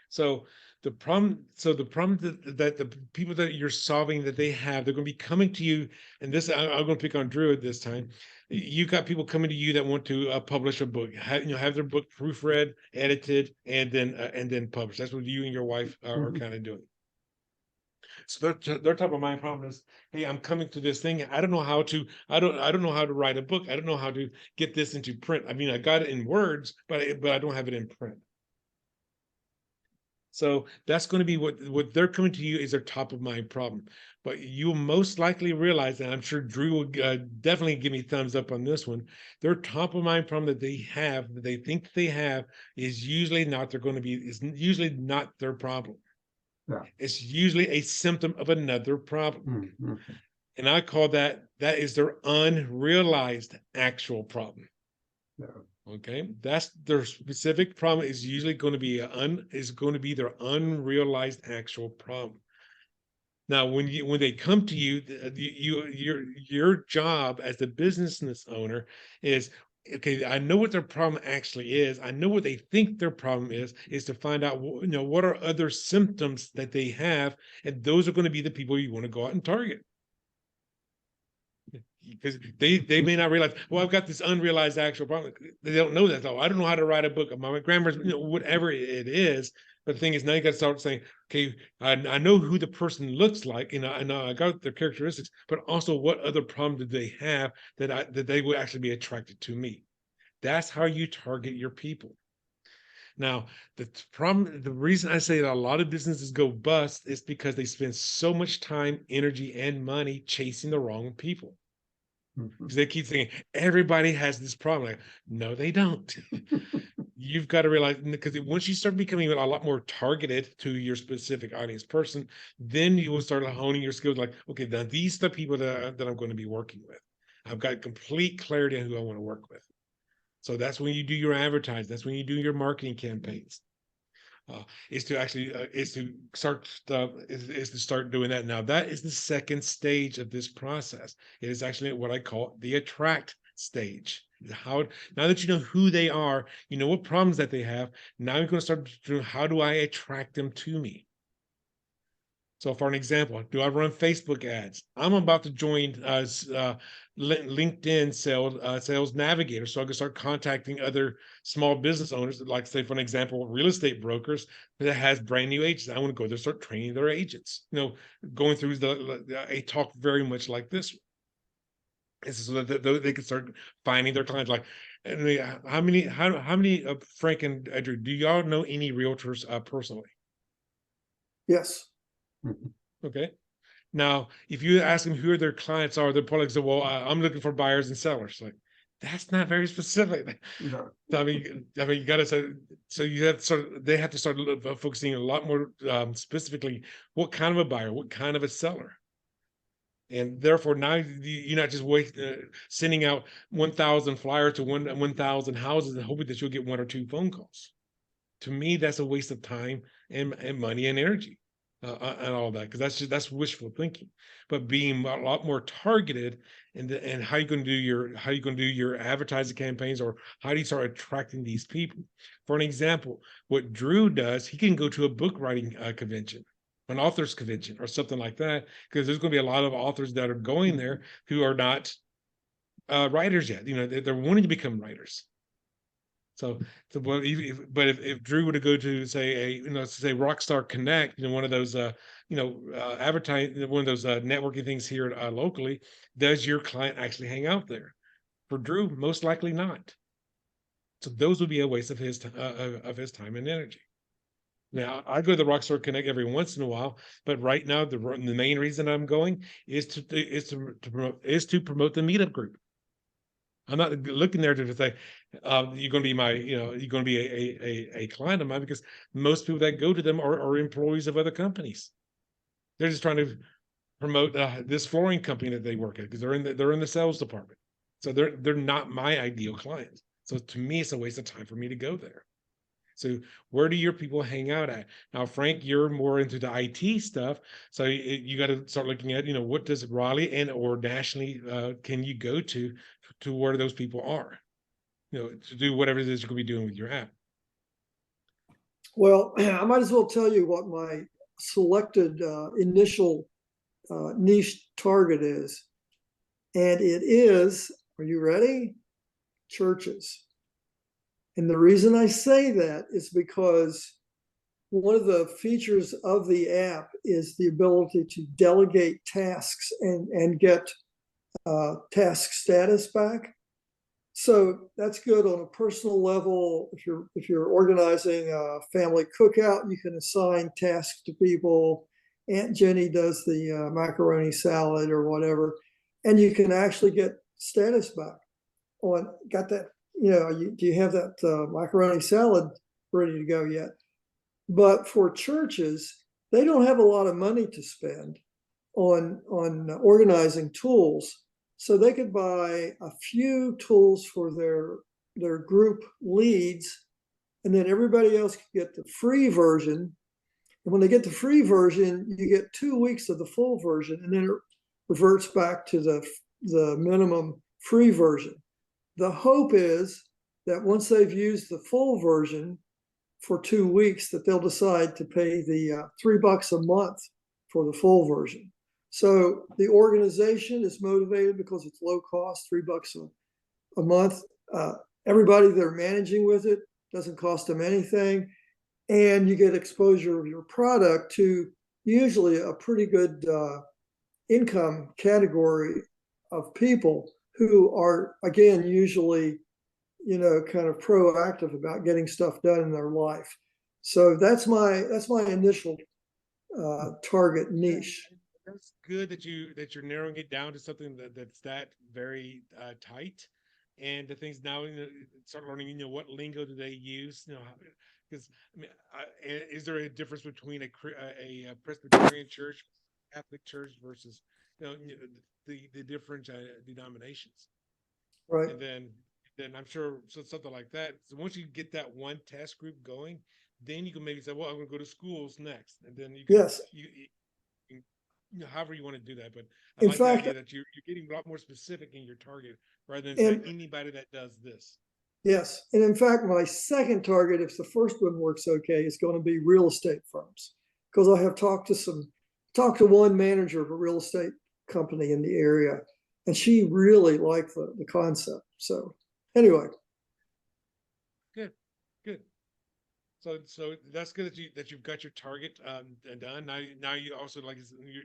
D: So the problem that the people that you're solving, that they have, they're going to be coming to you, and this I'm going to pick on Drew at this time. You got people coming to you that want to publish a book, have their book proofread, edited, and then published. That's what you and your wife are kind of doing. So their top of mind problem is, hey, I'm coming to this thing. I don't know how to write a book. I don't know how to get this into print. I mean, I got it in words, but I don't have it in print. So that's going to be what they're coming to you is their top of mind problem. But you'll most likely realize, and I'm sure Drew will definitely give me thumbs up on this one, their top of mind problem that they think they have, is usually not their problem.
C: Yeah.
D: It's usually a symptom of another problem. And I call that is their unrealized actual problem.
C: Yeah.
D: Okay, that's their specific problem, is usually going to be their unrealized actual problem. Now, when they come to you, your job as the business owner is, okay, I know what their problem actually is. I know what they think their problem is to find out, what are other symptoms that they have, and those are going to be the people you want to go out and target. Because they may not realize, well, I've got this unrealized actual problem. They don't know that though. I don't know how to write a book. My grandma's, whatever it is. But the thing is, now you got to start saying, okay, I know who the person looks like, and I got their characteristics, but also what other problem do they have that they would actually be attracted to me. That's how you target your people. Now, the reason I say that a lot of businesses go bust is because they spend so much time, energy, and money chasing the wrong people. Because they keep thinking everybody has this problem. Like, no, they don't. You've got to realize, because once you start becoming a lot more targeted to your specific audience person, then you will start honing your skills. Like, okay, now these are the people that I'm going to be working with. I've got complete clarity on who I want to work with. So that's when you do your advertising. That's when you do your marketing campaigns. Is to start doing that. Now that is the second stage of this process. It is actually what I call the attract stage. Now that you know who they are, you know what problems that they have. Now you're going to start doing, how do I attract them to me? So for an example, do I run Facebook ads? I'm about to join LinkedIn sales navigator, so I can start contacting other small business owners, like say for an example, real estate brokers that has brand new agents. I want to go there, start training their agents. Going through a talk very much like this, so that they can start finding their clients. Like, how many Frank and Andrew, do y'all know any realtors personally?
B: Yes.
D: Okay. Now, if you ask them who their clients are, they're probably say, well, I'm looking for buyers and sellers. Like, that's not very specific.
C: No.
D: I mean, you got to say, so you have to they have to start focusing a lot more specifically, what kind of a buyer, what kind of a seller. And therefore, now you're not just sending out 1,000 flyers to 1,000 houses and hoping that you'll get 1 or 2 phone calls. To me, that's a waste of time and money and energy. And all that, because that's wishful thinking. But being a lot more targeted, and how you going to do your advertising campaigns, or how do you start attracting these people? For an example, what Drew does, he can go to a book writing convention. an authors convention or something like that, because there's going to be a lot of authors that are going there who are not writers yet. They're wanting to become writers. So well, but if Drew were to go to say Rockstar Connect, one of those advertising, one of those networking things here locally, does your client actually hang out there? For Drew, most likely not. So those would be a waste of his time and energy. Now I go to the Rockstar Connect every once in a while, but right now the main reason I'm going is to promote the meetup group. I'm not looking there to say you're going to be you're going to be a client of mine, because most people that go to them are employees of other companies. They're just trying to promote this flooring company that they work at, because they're in the sales department. So they're not my ideal client. So to me, it's a waste of time for me to go there. So where do your people hang out at? Now, Frank, you're more into the IT stuff. So you got to start looking at, what does Raleigh and or nationally can you go to where those people are, to do whatever it is you're going to be doing with your app.
B: Well, I might as well tell you what my selected initial niche target is. And it is, are you ready? Churches. And the reason I say that is because one of the features of the app is the ability to delegate tasks and get task status back. So that's good on a personal level. If you're organizing a family cookout, you can assign tasks to people. Aunt Jenny does the macaroni salad or whatever, and you can actually get status back on, got that, do you have that macaroni salad ready to go yet? But for churches, they don't have a lot of money to spend on organizing tools. So they could buy a few tools for their group leads, and then everybody else could get the free version. And when they get the free version, you get 2 weeks of the full version, and then it reverts back to the minimum free version. The hope is that once they've used the full version for 2 weeks, that they'll decide to pay the $3 a month for the full version. So the organization is motivated because it's low cost, $3 a month. Everybody they're managing with it doesn't cost them anything. And you get exposure of your product to usually a pretty good income category of people who are, again, usually, kind of proactive about getting stuff done in their life. So that's my initial target niche.
D: That's good that you're narrowing it down to something that's that very tight. And the things now, start learning, what lingo do they use? Because is there a difference between a Presbyterian church, Catholic church versus the different denominations?
B: Right.
D: And then I'm sure something like that. So once you get that one test group going, then you can maybe say, well, I'm going to go to schools next, and then you can,
B: yes,
D: however you want to do that. But
B: in
D: like
B: fact,
D: the idea that you're getting a lot more specific in your target rather than say anybody that does this.
B: Yes, and in fact, my second target, if the first one works okay, is going to be real estate firms, because I have talked to one manager of a real estate company in the area, and she really liked the concept. So anyway,
D: good. So that's good that you've got your target done. Now you also, like,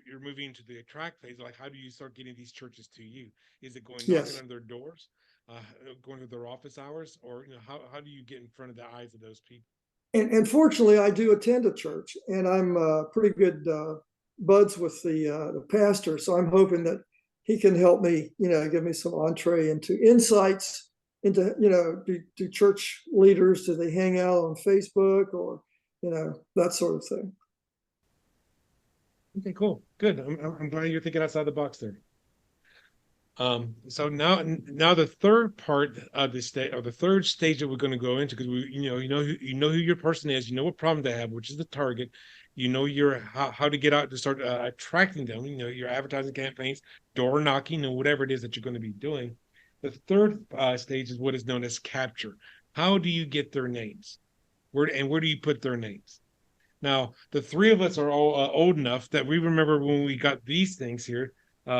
D: you're moving into the attract phase. Like, how do you start getting these churches to you? Is it going knocking on their doors, going to their office hours, or how do you get in front of the eyes of those people?
B: And fortunately, I do attend a church, and I'm pretty good buds with the pastor. So I'm hoping that he can help me, give me some entree into insights into, do church leaders, do they hang out on Facebook or, that sort of thing.
D: Okay, cool. Good. I'm glad you're thinking outside the box there. So now the third part of the state, or the third stage that we're going to go into, because you know who your person is, what problem they have, which is the target, how to get out to start attracting them, your advertising campaigns, door knocking, and whatever it is that you're going to be doing. The third stage is what is known as capture. How do you get their names? Where do you put their names? Now, the three of us are all old enough that we remember when we got these things here,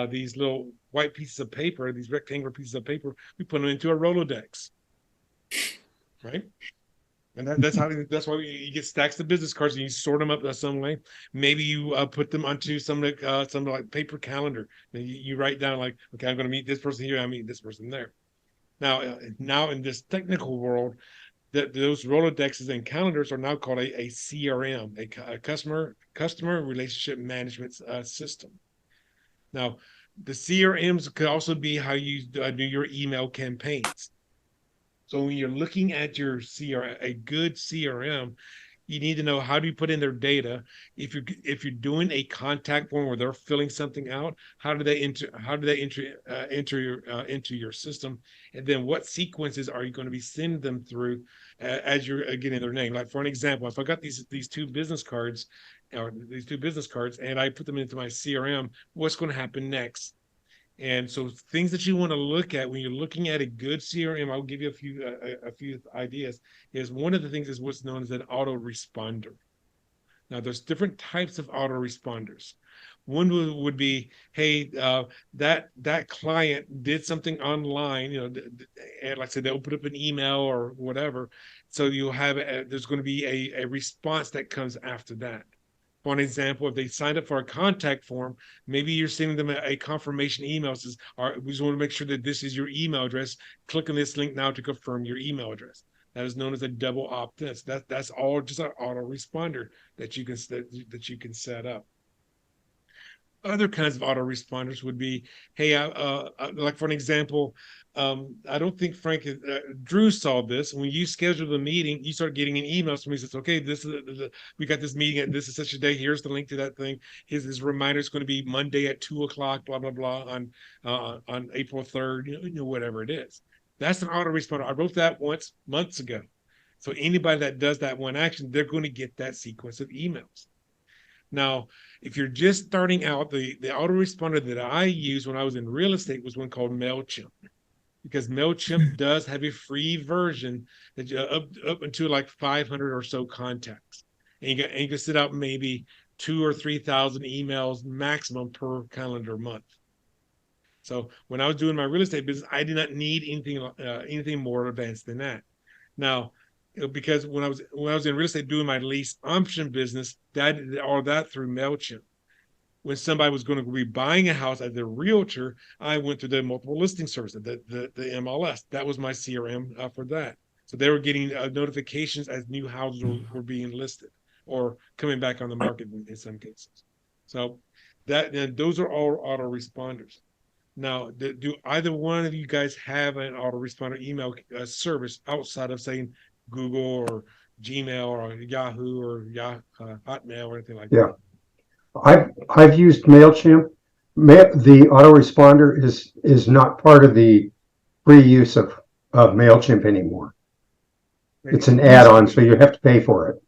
D: these little white pieces of paper, these rectangular pieces of paper, we put them into a Rolodex, right? And that's why you get stacks of business cards and you sort them up some way. Maybe you put them onto some like paper calendar. And you write down like, okay, I'm going to meet this person here. I meet this person there. Now in this technical world, that those Rolodexes and calendars are now called a CRM, a customer relationship management system. Now, the CRMs could also be how you do your email campaigns. So when you're looking at your a good CRM, you need to know how do you put in their data. If you're doing a contact form where they're filling something out, how do they enter into your system, and then what sequences are you going to be sending them through as you're getting their name. Like for an example, if I got these two business cards, and I put them into my CRM, what's going to happen next? And so things that you want to look at when you're looking at a good CRM, I'll give you a few ideas, is one of the things is what's known as an autoresponder. Now there's different types of autoresponders. One would be, hey, that client did something online, and like I said, they'll put up an email or whatever. So you'll have, there's going to be a response that comes after that. For an example, if they signed up for a contact form, maybe you're sending them a confirmation email says, all right, we just want to make sure that this is your email address. Click on this link now to confirm your email address. That is known as a double opt-in. That's all just an autoresponder that you can set up. Other kinds of autoresponders would be, hey, like for an example, I don't think Drew saw this. When you schedule the meeting, you start getting an email from me that says, okay, we got this meeting and this is such a day. Here's the link to that thing. His reminder is going to be Monday at 2:00, blah, blah, blah, on April 3rd, whatever it is. That's an autoresponder. I wrote that months ago. So anybody that does that one action, they're going to get that sequence of emails. Now, if you're just starting out, the autoresponder that I used when I was in real estate was one called MailChimp, because MailChimp does have a free version that up until like 500 or so contacts. And you can set out maybe 2,000 or 3,000 emails maximum per calendar month. So when I was doing my real estate business, I did not need anything more advanced than that. Now, because when I was in real estate doing my lease option business, all that through MailChimp. When somebody was going to be buying a house as a realtor, I went to the multiple listing service, the MLS. That was my CRM for that. So they were getting notifications as new houses were being listed or coming back on the market in some cases. So those are all autoresponders. Now, do either one of you guys have an autoresponder email service outside of saying Google or Gmail or Yahoo or Hotmail or anything like that?
C: I've used MailChimp. The autoresponder is not part of the free use of MailChimp anymore. It's an add-on, so you have to pay for it.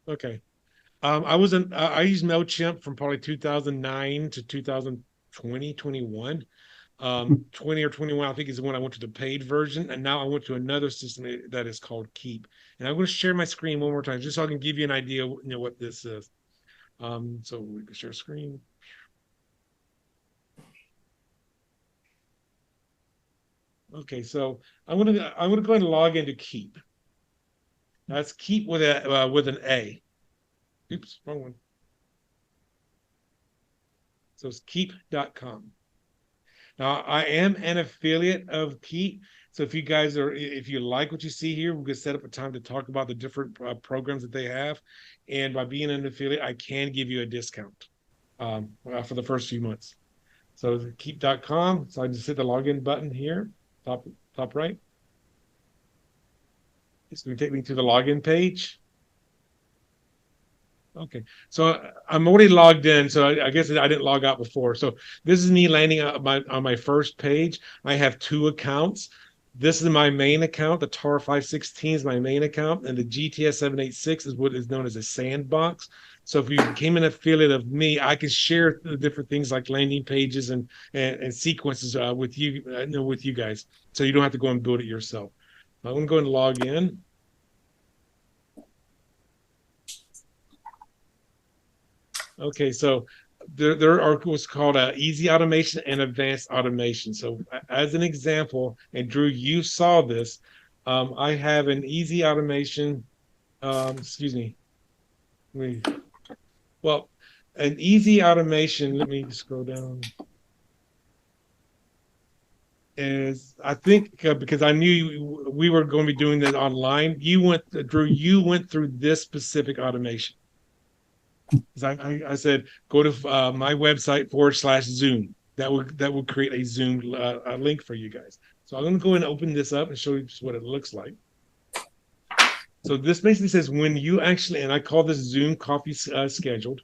D: Okay. I used MailChimp from probably 2009 to 2020, 21. 20 or 21, I think, is when I went to the paid version, and now I went to another system that is called Keep. And I'm going to share my screen one more time just so I can give you an idea what this is. So we can share screen. Okay, so I'm gonna go ahead and log into Keep. That's Keep with an A. Oops, wrong one. So it's keep.com. Now, I am an affiliate of Keep. So if you like what you see here, we can set up a time to talk about the different programs that they have. And by being an affiliate, I can give you a discount for the first few months. So keep.com. So I just hit the login button here, top right. It's going to take me to the login page. Okay, so I'm already logged in, so I guess I didn't log out before. So this is me landing on my first page. I have two accounts. This is my main account. The TAR 516 is my main account, and the GTS 786 is what is known as a sandbox. So if you became an affiliate of me, I can share the different things like landing pages and sequences with you guys, so you don't have to go and build it yourself. I'm going to go and log in. Okay, so there are what's called easy automation and advanced automation. So as an example, and Drew, you saw this, I have an easy automation, excuse me, let me, well, an easy automation, let me scroll down, is I think because I knew we were going to be doing that online, Drew, you went through this specific automation. I said, go to my website /Zoom. That would create a Zoom a link for you guys. So I'm going to go and open this up and show you just what it looks like. So this basically says when you actually, and I call this Zoom coffee scheduled.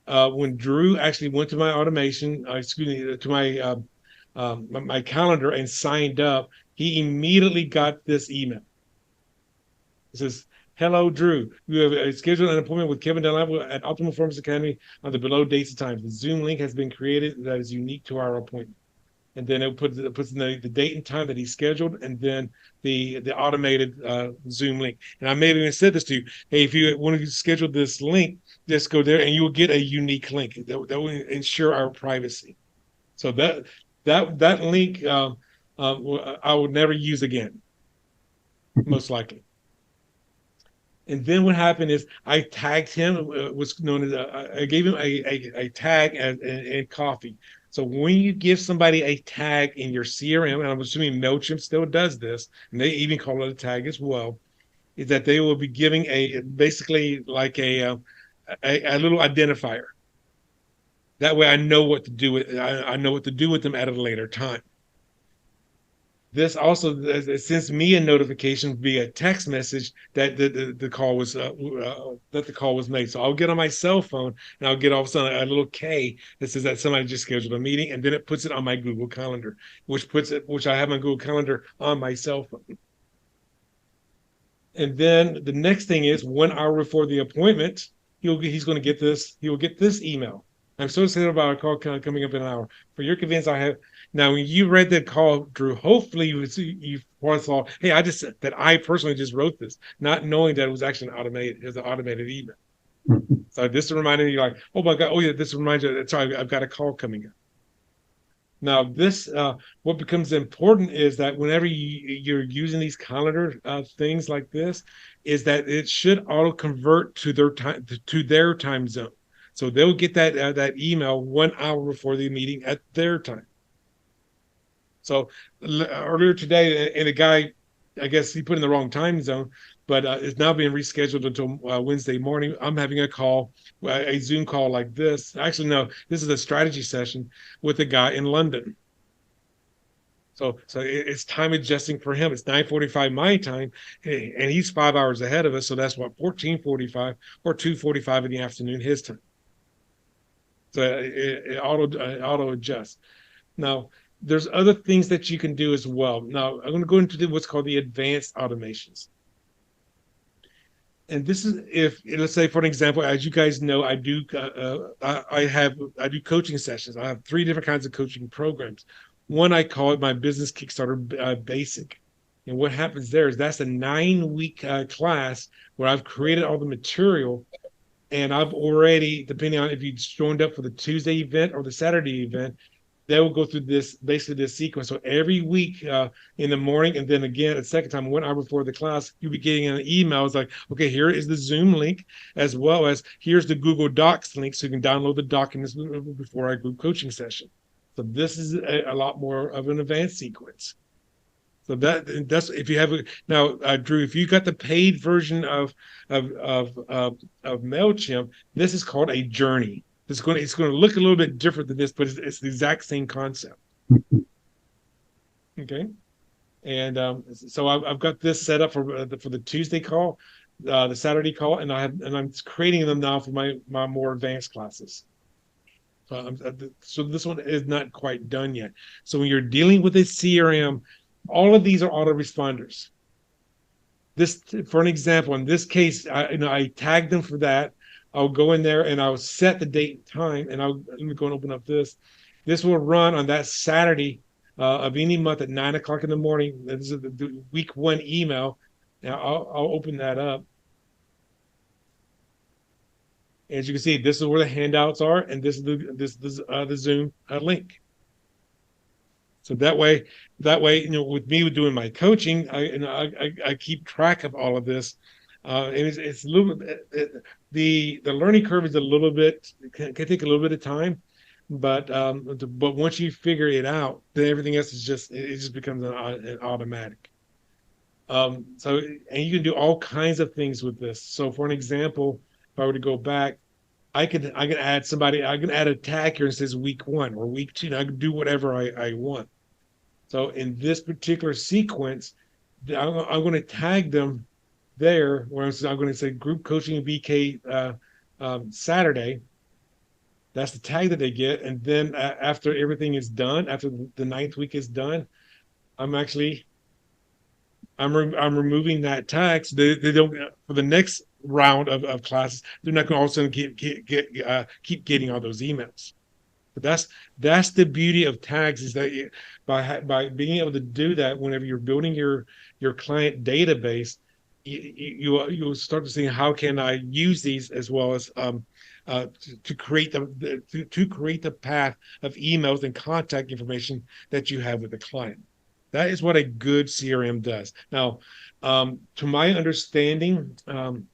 D: When Drew actually went to my automation, excuse me, to my calendar and signed up, he immediately got this email. It says, hello, Drew. You have scheduled an appointment with Kevin Dunlap at Optimal Performance Academy on the below dates and times. The Zoom link has been created that is unique to our appointment. And then it puts in the date and time that he scheduled, and then the automated Zoom link. And I may have even said this to you. Hey, if you want to schedule this link, just go there and you will get a unique link that will ensure our privacy. So that link I would never use again, most likely. And then what happened is I tagged him, what's known as I gave him a tag and coffee. So when you give somebody a tag in your CRM, and I'm assuming MailChimp still does this, and they even call it a tag as well, is that they will be giving basically like a little identifier. That way I know what to do with I know what to do with them at a later time. This also sends me a notification via text message that the call was made. So I'll get on my cell phone and I'll get all of a sudden a little K that says that somebody just scheduled a meeting, and then it puts it on my Google Calendar, which I have my Google Calendar on my cell phone. And then the next thing is 1 hour before the appointment, he's going to get this. He will get this email. I'm so excited about our call coming up in an hour. For your convenience, I have now. When you read that call, Drew, hopefully you thought, "Hey, I personally just wrote this," not knowing that it was actually an automated email. So this reminded me, like, oh my God, oh yeah, this reminds you. Sorry, I've got a call coming up. Now, what becomes important is that whenever you're using these calendar things like this, is that it should auto convert to their time zone. So they'll get that email 1 hour before the meeting at their time. So earlier today, and a guy, I guess he put in the wrong time zone, but it's now being rescheduled until Wednesday morning. I'm having a Zoom call like this. Actually, no, this is a strategy session with a guy in London. So it's time adjusting for him. It's 9:45 my time, and he's 5 hours ahead of us. So that's what 14:45 or 2:45 in the afternoon his time. So it auto adjusts. Now, there's other things that you can do as well. Now, I'm going to go into what's called the advanced automations. And this is let's say, for an example, as you guys know, I do coaching sessions. I have 3 different kinds of coaching programs. One, I call it my Business Kickstarter Basic. And what happens there is that's a 9-week class where I've created all the material. And I've already, depending on if you joined up for the Tuesday event or the Saturday event, they will go through this sequence. So every week in the morning, and then again a second time, 1 hour before the class, you'll be getting an email. It's like, okay, here is the Zoom link, as well as here's the Google Docs link, so you can download the documents before our group coaching session. So this is a lot more of an advanced sequence. So that's if you have now, Drew, if you got the paid version of MailChimp, this is called a journey. It's going to look a little bit different than this, but it's the exact same concept. Okay, and so I've got this set up for the Tuesday call, the Saturday call, and I'm creating them now for my more advanced classes. So this one is not quite done yet. So when you're dealing with a CRM, all of these are autoresponders. This, for an example, in this case, I tagged them for that. I'll go in there and I'll set the date and time, and let me go and open up this. This will run on that Saturday of any month at 9 o'clock in the morning. This is the week 1 email. Now I'll open that up. As you can see, this is where the handouts are, and this is the Zoom link. So that way, with me doing my coaching, I keep track of all of this, and it's a little bit, the learning curve is a little bit, can take a little bit of time, but once you figure it out, then everything else is just becomes an automatic. So, and you can do all kinds of things with this. So for an example, if I were to go back, I can add somebody, I can add a tag here that says week 1 or week 2, and I can do whatever I want. So in this particular sequence, I'm going to tag them there, where I'm going to say group coaching BK Saturday. That's the tag that they get. And then after everything is done, after the 9th week is done, I'm removing that tag. So they don't, for the next round of classes, they're not going to also keep getting all those emails. But that's the beauty of tags, is that by being able to do that, whenever you're building your client database, you'll start to see, how can I use these, as well as to create the path of emails and contact information that you have with the client. That is what a good CRM does. Now, to my understanding,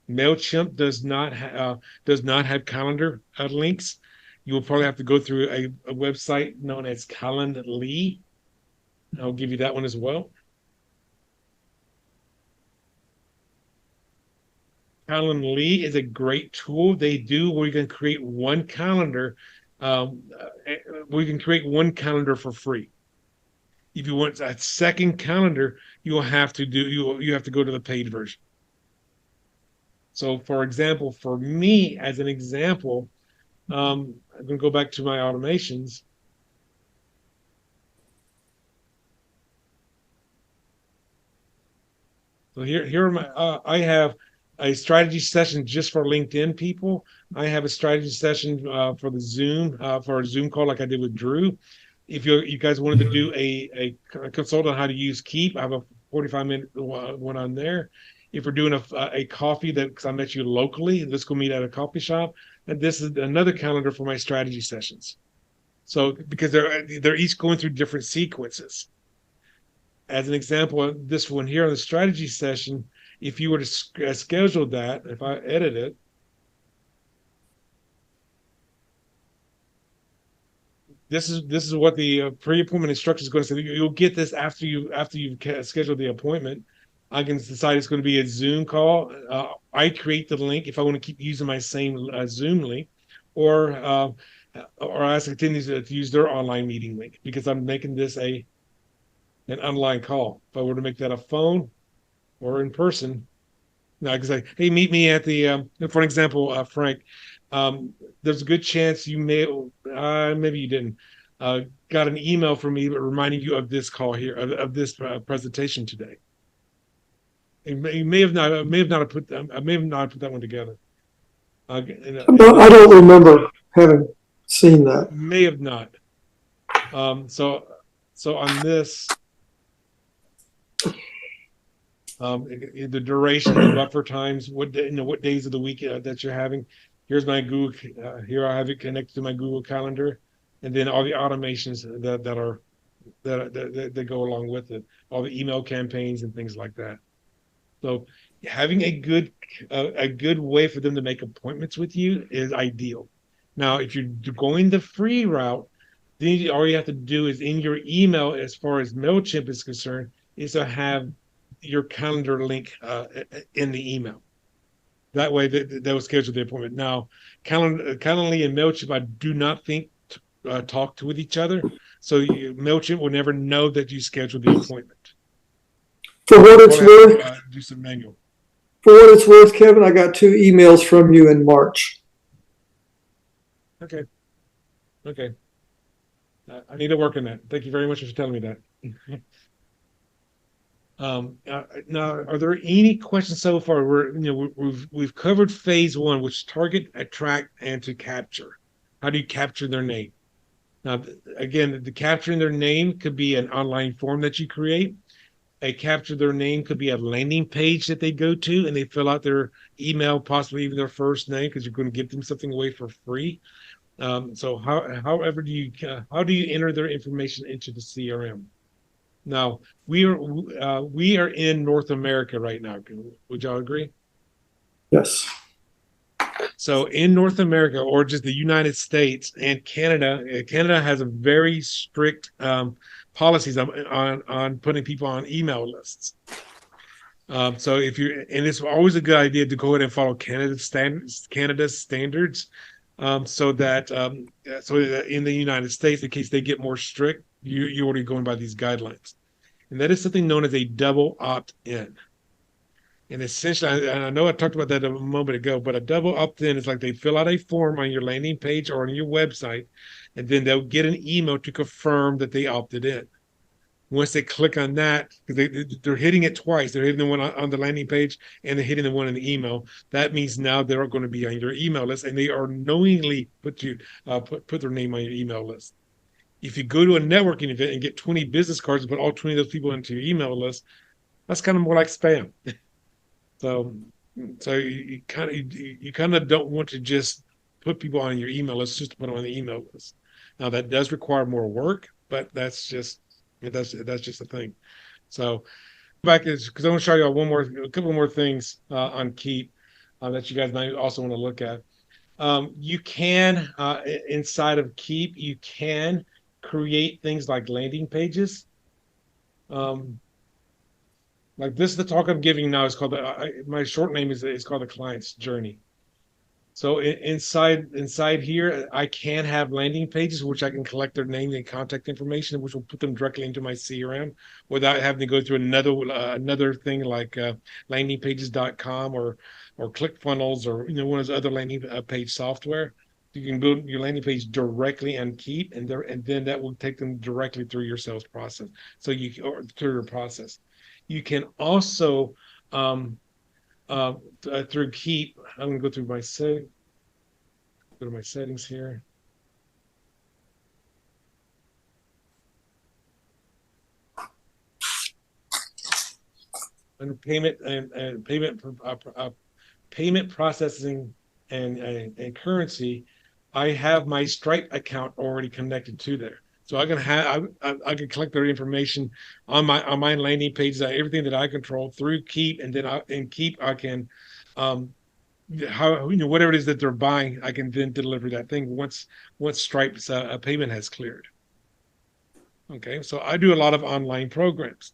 D: MailChimp does not have calendar links. You will probably have to go through a website known as Calendly. I'll give you that one as well. Calendly is a great tool. They do where you can create one calendar. We can create one calendar for free. If you want a second calendar, you have to go to the paid version. So, for example, for me, as an example, I'm going to go back to my automations. So here are my, I have a strategy session just for LinkedIn people. I have a strategy session for the Zoom, for a Zoom call like I did with Drew. If you guys wanted to do a consult on how to use Keep, I have a 45-minute one on there. If we're doing a coffee, because I met you locally, let's go meet at a coffee shop. And this is another calendar for my strategy sessions. So because they're each going through different sequences. As an example, this one here on the strategy session, if you were to schedule that, if I edit it, this is what the pre-appointment instruction is going to say. You'll get this after you've scheduled the appointment. I can decide it's going to be a Zoom call. I create the link if I want to keep using my same Zoom link, or ask attendees to use their online meeting link, because I'm making this an online call. If I were to make that a phone or in person, now I can say, hey, meet me at the, for example, Frank, there's a good chance you maybe you didn't, got an email from me reminding you of this call here, of this presentation today. I may have not put that one together.
B: I don't remember having seen that.
D: May have not. So on this, the duration, the buffer times, what days of the week that you're having. Here's my Google. Here I have it connected to my Google Calendar, and then all the automations that go along with it, all the email campaigns and things like that. So having a good way for them to make appointments with you is ideal. Now, if you're going the free route, then all you have to do is, in your email, as far as MailChimp is concerned, is to have your calendar link in the email. That way they will schedule the appointment. Now, Calendly and MailChimp, I do not think talk with each other. So MailChimp will never know that you scheduled the appointment.
B: For what it's worth,
D: do some manual.
B: For what it's worth, Kevin, I got 2 emails from you in March.
D: Okay. I need to work on that. Thank you very much for telling me that. Now, are there any questions so far? We've covered phase 1, which is target, attract, and to capture. How do you capture their name? Now, again, the capturing their name could be an online form that you create. a capture their name could be a landing page that they go to and they fill out their email, possibly even their first name, because you're going to give them something away for free. So however how do you enter their information into the CRM? Now we are in North America right now. Would y'all agree?
B: Yes.
D: So in North America, or just the United States and Canada, Canada has a very strict policies on putting people on email lists. So if you, and it's always a good idea to go ahead and follow Canada's standards, so that in the United States, in case they get more strict, you're already going by these guidelines, and that is something known as a double opt-in. And essentially, and I know I talked about that a moment ago, but a double opt-in is like they fill out a form on your landing page or on your website, and then they'll get an email to confirm that they opted in. Once they click on that, because they're hitting it twice, they're hitting the one on the landing page and they're hitting the one in the email. That means now they're going to be on your email list, and they are knowingly put their name on your email list. If you go to a networking event and get 20 business cards and put all 20 of those people into your email list, that's kind of more like spam. So you kind of don't want to just put people on your email list just to put them on the email list. Now that does require more work, but that's just a thing. So back is because I want to show you a couple more things on Keep that you guys might also want to look at. You can inside of Keep, you can create things like landing pages. Like this, the talk I'm giving now is called my short name is called the client's journey. So inside here, I can have landing pages which I can collect their name and contact information, which will put them directly into my CRM without having to go through another thing like landingpages.com or ClickFunnels or one of those other landing page software. You can build your landing page directly and Keep, and then that will take them directly through your sales process. Or through your process. You can also through Keep. I'm going to go through my go to my settings here. Under payment and payment processing and currency, I have my Stripe account already connected to there. So I can collect their information on my landing pages, everything that I control through Keep, and then in Keep I can whatever it is that they're buying, I can then deliver that thing once Stripe's payment has cleared. Okay, so I do a lot of online programs.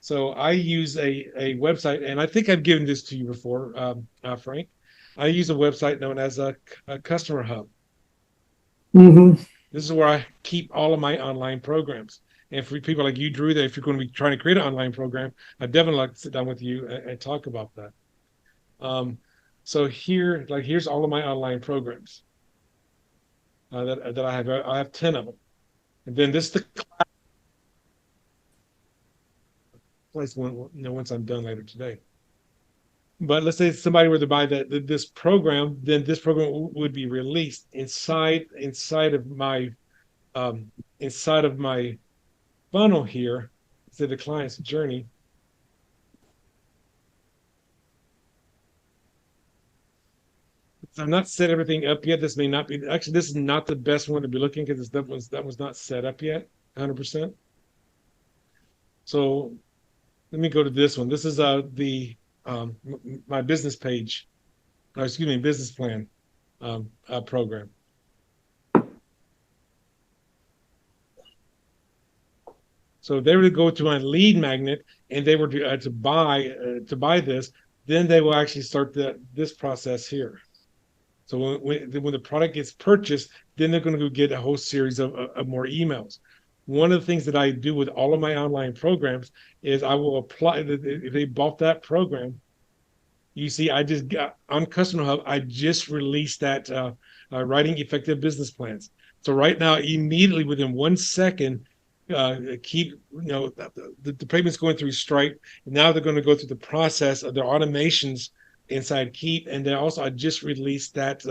D: So I use a website, and I think I've given this to you before, Frank. I use a website known as a Customer Hub.
B: Mm-hmm.
D: This is where I keep all of my online programs. And for people like you, Drew, that if you're going to be trying to create an online program, I'd definitely like to sit down with you and talk about that. So here's all of my online programs that I have. I have 10 of them. And then this is the place once I'm done later today. But let's say somebody were to buy this program, then this program would be released inside of my funnel here. So the client's journey. So I've not set everything up yet. This may not be actually. This is not the best one to be looking because that was not set up yet, 100%. So let me go to this one. This is my business page, or excuse me, business plan program. So they were to go to my lead magnet, and they were to buy this. Then they will actually start this process here. So when the product gets purchased, then they're going to go get a whole series of more emails. One of the things that I do with all of my online programs is I will apply, if they bought that program, you see, I just got on Customer Hub, I just released that writing effective business plans. So right now, immediately within 1 second, Keep, the payment's going through Stripe. And now they're going to go through the process of their automations inside Keep. And then also I just released that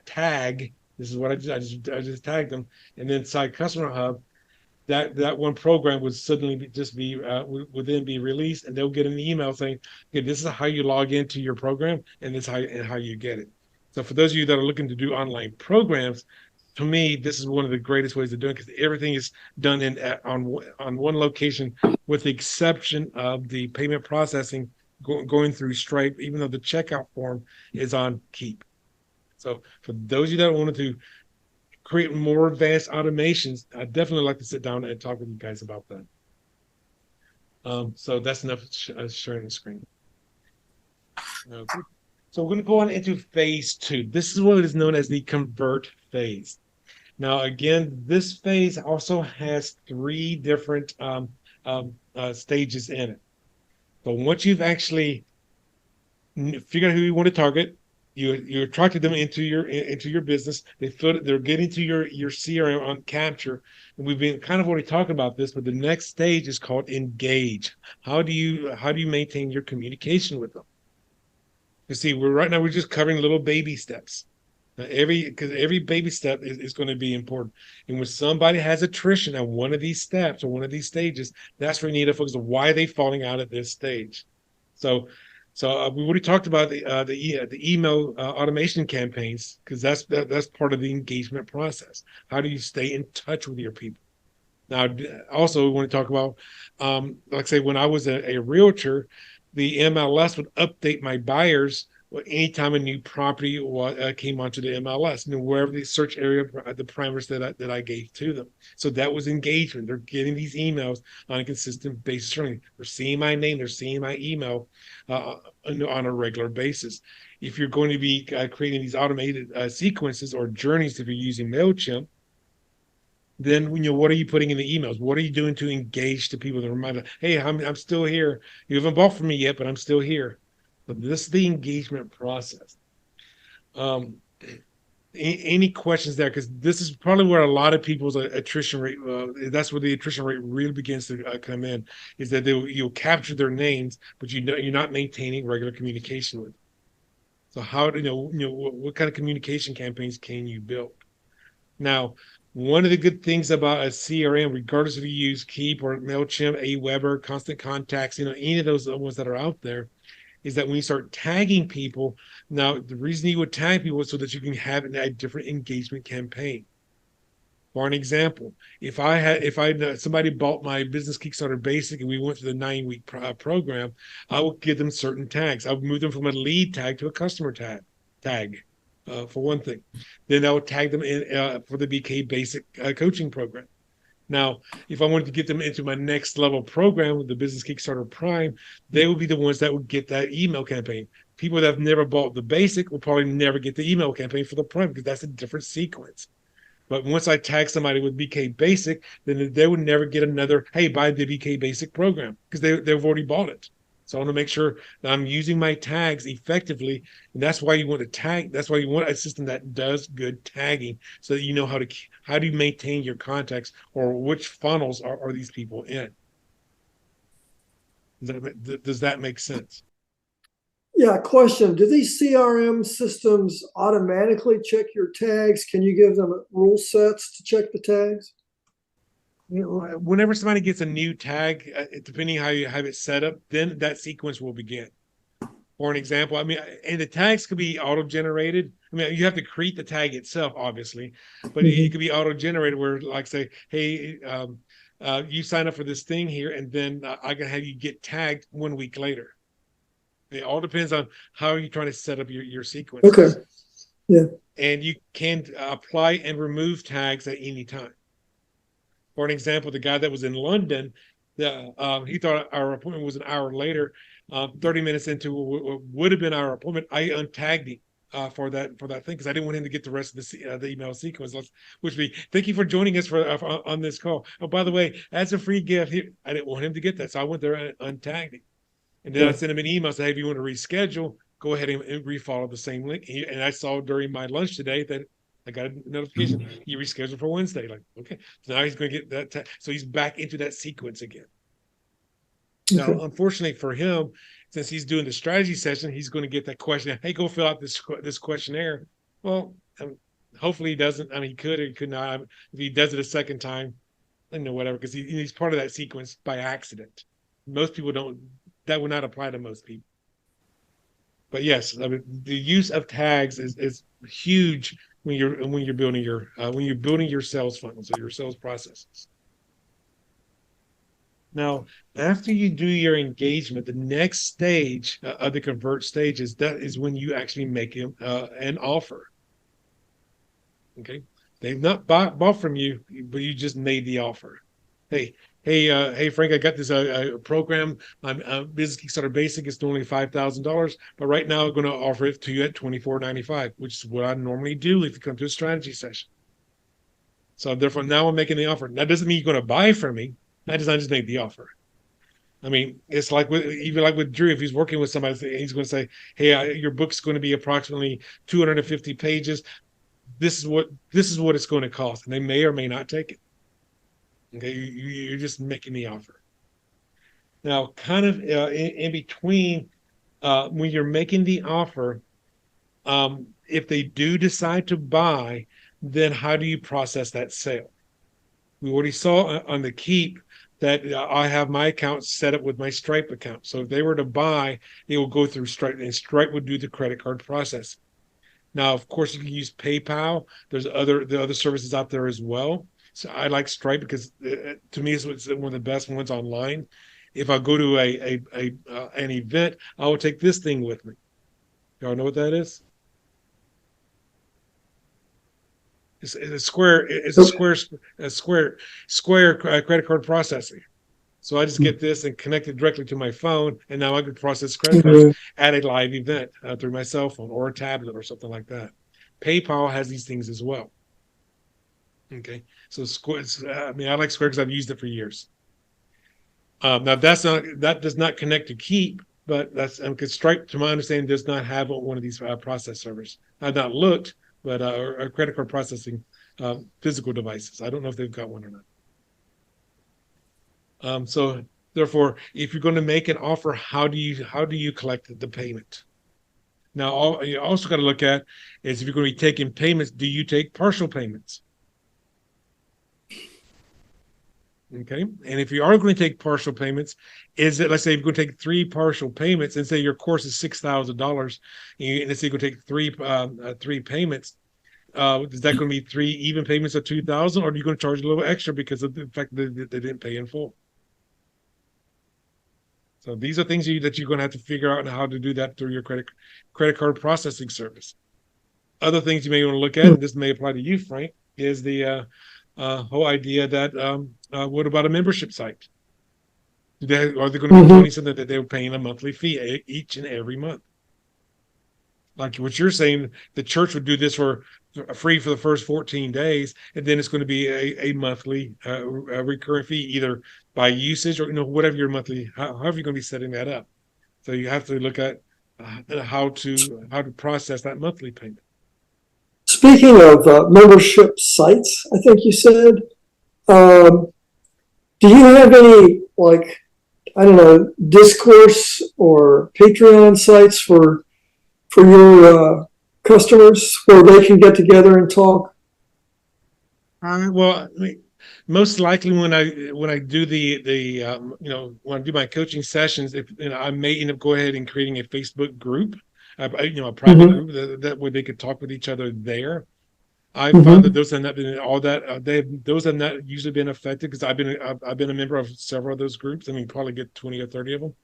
D: tag. This is what I just tagged them. And then inside Customer Hub, that one program would suddenly would then be released, and they'll get an email saying, okay, this is how you log into your program, and this is how you get it. So for those of you that are looking to do online programs, to me, this is one of the greatest ways of doing it, because everything is done on one location, with the exception of the payment processing going through Stripe, even though the checkout form is on Keep. So for those of you that wanted to create more advanced automations, I'd definitely like to sit down and talk with you guys about that. So that's enough sharing the screen. Okay. So we're going to go on into phase 2. This is what is known as the convert phase. Now, again, this phase also has 3 different stages in it. But once you've actually figured out who you want to target, you attracted them into your business. They're getting to your CRM on capture. And we've been kind of already talking about this, but the next stage is called engage. How do you maintain your communication with them? You see, right now we're just covering little baby steps. Because every baby step is going to be important. And when somebody has attrition at one of these steps or one of these stages, that's where you need to focus on why are they falling out at this stage. So we already talked about the email automation campaigns, because that's part of the engagement process. How do you stay in touch with your people? Now, also we want to talk about, like say, when I was a realtor, the MLS would update my buyers anytime a new property came onto the MLS, and wherever the search area, the parameters that I gave to them. So that was engagement. They're getting these emails on a consistent basis. They're seeing my name. They're seeing my email on a regular basis. If you're going to be creating these automated sequences or journeys, if you're using MailChimp, then what are you putting in the emails? What are you doing to engage the people, to remind them, hey, I'm still here. You haven't bought from me yet, but I'm still here. But this is the engagement process. Any questions there? Because this is probably where a lot of people's attrition rate, that's where the attrition rate really begins to come in, is that you'll capture their names, but you're not maintaining regular communication with them. So how what kind of communication campaigns can you build? Now, one of the good things about a CRM, regardless if you use Keep or MailChimp, Aweber, Constant Contacts, any of those ones that are out there, is that when you start tagging people, now the reason you would tag people is so that you can have a different engagement campaign. For an example, if somebody bought my Business Kickstarter Basic and we went through the 9-week program, I would give them certain tags. I would move them from a lead tag to a customer tag. For one thing. Then I would tag them in for the BK Basic coaching program. Now, if I wanted to get them into my next level program with the Business Kickstarter Prime, they would be the ones that would get that email campaign. People that have never bought the Basic will probably never get the email campaign for the Prime, because that's a different sequence. But once I tag somebody with BK Basic, then they would never get another, hey, buy the BK Basic program, because they've already bought it. So I want to make sure that I'm using my tags effectively. And that's why you want to tag. That's why you want a system that does good tagging, so that you know how do you maintain your contacts, or which funnels are these people in. Does that make sense?
B: Yeah, question. Do these CRM systems automatically check your tags? Can you give them rule sets to check the tags?
D: Whenever somebody gets a new tag, depending how you have it set up, then that sequence will begin. For an example, and the tags could be auto-generated. You have to create the tag itself, obviously, but it could be auto-generated where, like, say, hey, you sign up for this thing here, and then I can have you get tagged 1 week later. It all depends on how you're trying to set up your sequence.
B: Okay. Yeah.
D: And you can apply and remove tags at any time. For an example, the guy that was in London, he thought our appointment was an hour later. 30 minutes into what would have been our appointment, I untagged him for that thing, because I didn't want him to get the rest of the email sequence. Which would be, thank you for joining us on this call. Oh, by the way, as a free gift, I didn't want him to get that, so I went there and untagged him. And then I sent him an email saying, hey, if you want to reschedule, go ahead and refollow the same link. And I saw during my lunch today that I got a notification he rescheduled for Wednesday. Like, okay, so now he's going to get that. So he's back into that sequence again. Okay. Now, unfortunately for him, since he's doing the strategy session, he's going to get that question. Hey, go fill out this questionnaire. Well, hopefully he doesn't. He could or he could not. If he does it a second time, whatever, because he's part of that sequence by accident. Most people don't, that would not apply to most people. But yes, I mean, the use of tags is huge when you're building your sales funnels or your sales processes. Now, after you do your engagement, the next stage of the convert stage is when you actually make him an offer. Okay, they've not bought from you, but you just made the offer. Hey, Frank, I got this program on Business Kickstarter Basic. It's only $5,000, but right now I'm going to offer it to you at $24.95, which is what I normally do if you come to a strategy session. So therefore, now I'm making the offer. That doesn't mean you're going to buy from me. I just made the offer. I mean, it's like even like with Drew, if he's working with somebody, he's going to say, "Hey, your book's going to be approximately 250 pages. This is what it's going to cost," and they may or may not take it. Okay, you're just making the offer. Now, kind of in between, when you're making the offer, if they do decide to buy, then how do you process that sale? We already saw on the Keep that I have my account set up with my Stripe account. So if they were to buy, it will go through Stripe, and Stripe would do the credit card process. Now, of course, you can use PayPal. There's the other services out there as well. So I like Stripe because to me, it's one of the best ones online. If I go to an event, I will take this thing with me. Y'all know what that is? It's a Square. It's a Square credit card processing. So I just get this and connect it directly to my phone, and now I can process credit cards at a live event through my cell phone or a tablet or something like that. PayPal has these things as well. Okay, so Square. I mean, I like Square because I've used it for years. Now that does not connect to Keep, but that's because Stripe, to my understanding, does not have one of these process servers. I've not looked, but or credit card processing physical devices. I don't know if they've got one or not. So therefore, if you're going to make an offer, how do you collect the payment? Now, you also got to look at is if you're going to be taking payments, do you take partial payments? Okay, and if you are going to take partial payments, is it, let's say you're going to take 3 partial payments, and say your course is $6,000, and let's say you're going to take three payments. Is that going to be 3 even payments of $2,000, or are you going to charge a little extra because of the fact that they didn't pay in full? So these are things that you're going to have to figure out how to do that through your credit card processing service. Other things you may want to look at, and this may apply to you, Frank, is the whole idea that what about a membership site? Are they going to be doing something that they're paying a monthly fee each and every month? Like what you're saying, the church would do this for free for the first 14 days, and then it's going to be a monthly a recurring fee, either by usage or whatever your monthly, however you're going to be setting that up. So you have to look at how to process that monthly payment.
B: Speaking of membership sites, I think you said, do you have any, like, I don't know, discourse or Patreon sites for your customers where they can get together and talk?
D: Well, I mean, most likely when I do when I do my coaching sessions, if I may end up go ahead and creating a Facebook group, a private group that way they could talk with each other there. I found that those have not been all that those have not usually been affected because I've been a member of several of those groups. I mean, probably get 20 or 30 of them.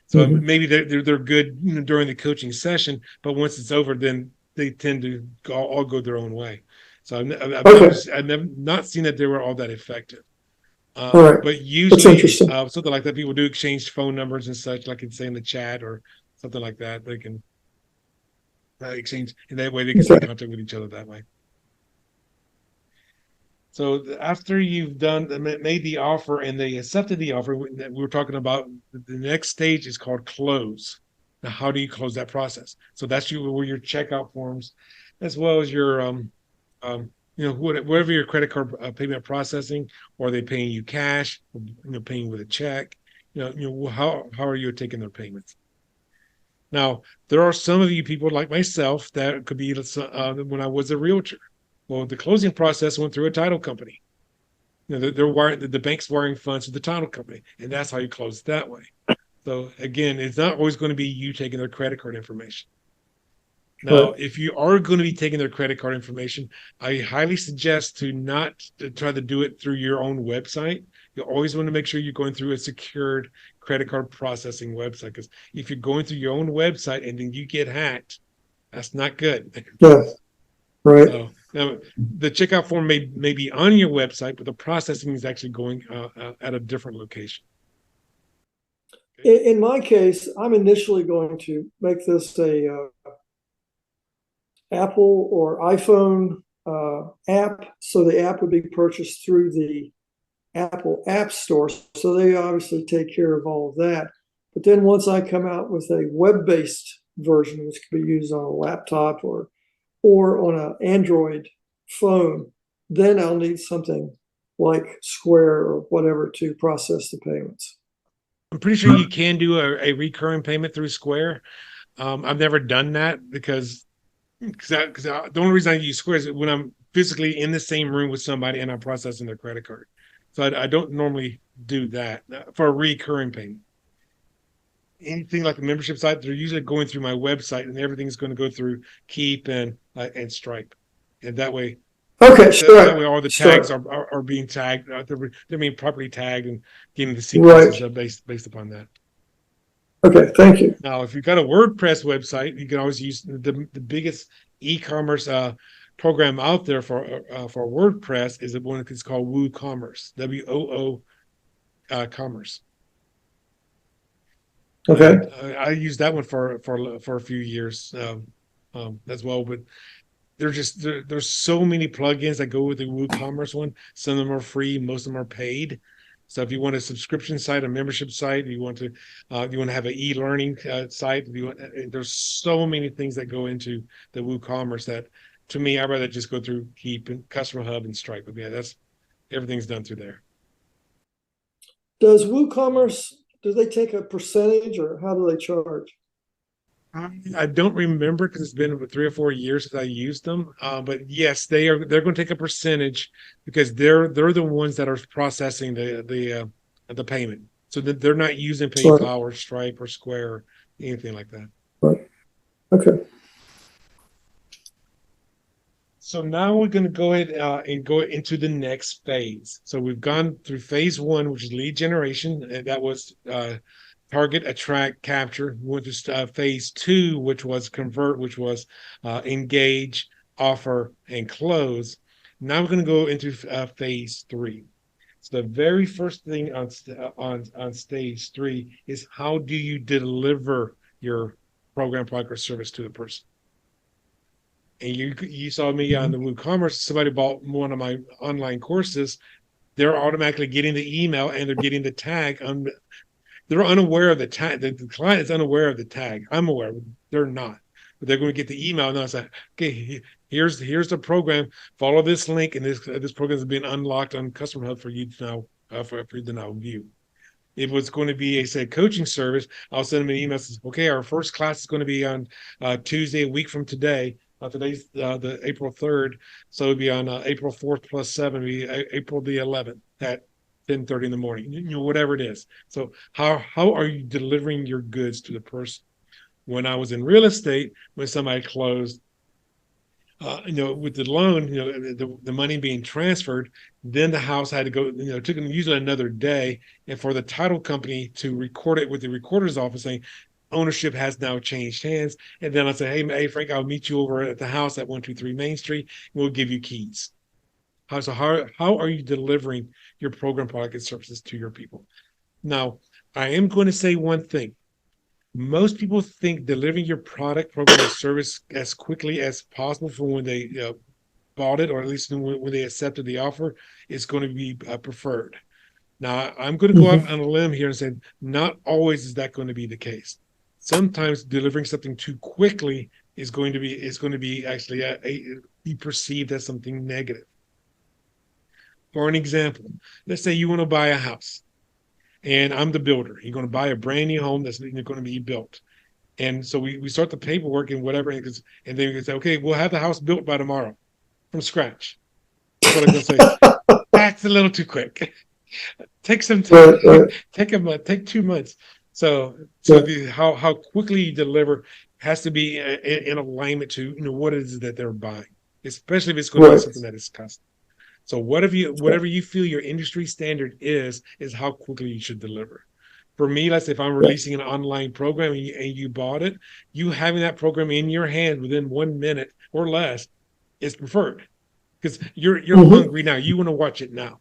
D: So maybe they're good during the coaching session, but once it's over, then they tend to all go their own way. So I've never not seen that they were all that effective. But usually something like that, people do exchange phone numbers and such, like it's in the chat or something like that. They can exchange, and that way they can stay in contact with each other that way. So after you've made the offer and they accepted the offer, we were talking about the next stage is called close. Now, how do you close that process? So that's where your checkout forms, as well as your whatever your credit card payment processing, or are they paying you cash, paying with a check, how are you taking their payments? Now, there are some of you people like myself that could be when I was a realtor. Well, the closing process went through a title company. the bank's wiring funds to the title company, and that's how you close it that way. So again, it's not always going to be you taking their credit card information. Now, if you are going to be taking their credit card information, I highly suggest to not to try to do it through your own website. You always want to make sure you're going through a secured credit card processing website, because if you're going through your own website and then you get hacked, that's not good.
B: Yeah, right.
D: So now the checkout form may be on your website, but the processing is actually going at a different location.
B: In my case, I'm initially going to make this a Apple or iPhone app. So the app would be purchased through the Apple App Store. So they obviously take care of all of that. But then once I come out with a web-based version, which can be used on a laptop or on an Android phone, then I'll need something like Square or whatever to process the payments.
D: I'm pretty sure you can do a recurring payment through Square. I've never done that because the only reason I use Square is when I'm physically in the same room with somebody and I'm processing their credit card. So I don't normally do that for a recurring payment. Anything like a membership site, they're usually going through my website, and everything's going to go through Keep and Stripe, and that way, that way all the tags are being tagged. They're being properly tagged and getting the sequences based upon that.
B: Okay, thank you.
D: Now, if you've got a WordPress website, you can always use the biggest e-commerce program out there for WordPress is the one that's called WooCommerce, WOO Commerce.
B: Okay.
D: I used that one for a few years as well, but there's so many plugins that go with the WooCommerce one. Some of them are free, most of them are paid. So if you want a subscription site, a membership site, you want to have an e-learning site, there's so many things that go into the WooCommerce that, to me, I'd rather just go through Keep and Customer Hub and Stripe. But yeah, everything's done through there.
B: Does WooCommerce, do they take a percentage, or how do they charge?
D: I don't remember because it's been 3 or 4 years since I used them. But yes, they're going to take a percentage because they're the ones that are processing the payment. So that they're not using PayPal or Stripe or Square or anything like that.
B: Right. Okay.
D: So now we're going to go ahead and go into the next phase. So we've gone through phase 1, which is lead generation, and that was target, attract, capture. We went to phase 2, which was convert, which was engage, offer, and close. Now we're going to go into phase 3. So the very first thing on stage 3 is, how do you deliver your program, product, or service to the person? And you saw me on the WooCommerce. Somebody bought one of my online courses. They're automatically getting the email and they're getting the tag. They're unaware of the tag. The client is unaware of the tag. I'm aware. They're not. But they're going to get the email. And I was like, okay, here's the program. Follow this link, and this program is being unlocked on Customer Hub for you to now for you to now view. If it's going to be a coaching service, I'll send them an email that says, okay, our first class is going to be on Tuesday, a week from today. Today's the April 3rd, so it'll be on April 4th plus 7, be April the 11th at 10:30 in the morning, whatever it is. So how are you delivering your goods to the person? When I was in real estate, when somebody closed, with the loan, the money being transferred, then the house had to go, it took them usually another day, and for the title company to record it with the recorder's office saying, ownership has now changed hands. And then I say, hey, Frank, I'll meet you over at the house at 123 Main Street. And we'll give you keys. How are you delivering your program, product, and services to your people? Now, I am going to say one thing. Most people think delivering your product, program, or service as quickly as possible from when they bought it, or at least when they accepted the offer, is going to be preferred. Now, I'm going to go out on a limb here and say, not always is that going to be the case. Sometimes delivering something too quickly is going to be actually be perceived as something negative. For an example, let's say you want to buy a house, and I'm the builder. You're going to buy a brand new home that's going to be built, and so we start the paperwork and whatever, and then we can say, okay, we'll have the house built by tomorrow, from scratch. That's what I'm going to say. that's a little too quick. Take some time. Take a month. Take 2 months. So how quickly you deliver has to be in alignment to what it is that they're buying, especially if it's going to be something that is custom. So whatever you feel your industry standard is how quickly you should deliver. For me, let's say if I'm releasing an online program and you bought it, you having that program in your hand within 1 minute or less is preferred, because you're hungry now. You want to watch it now.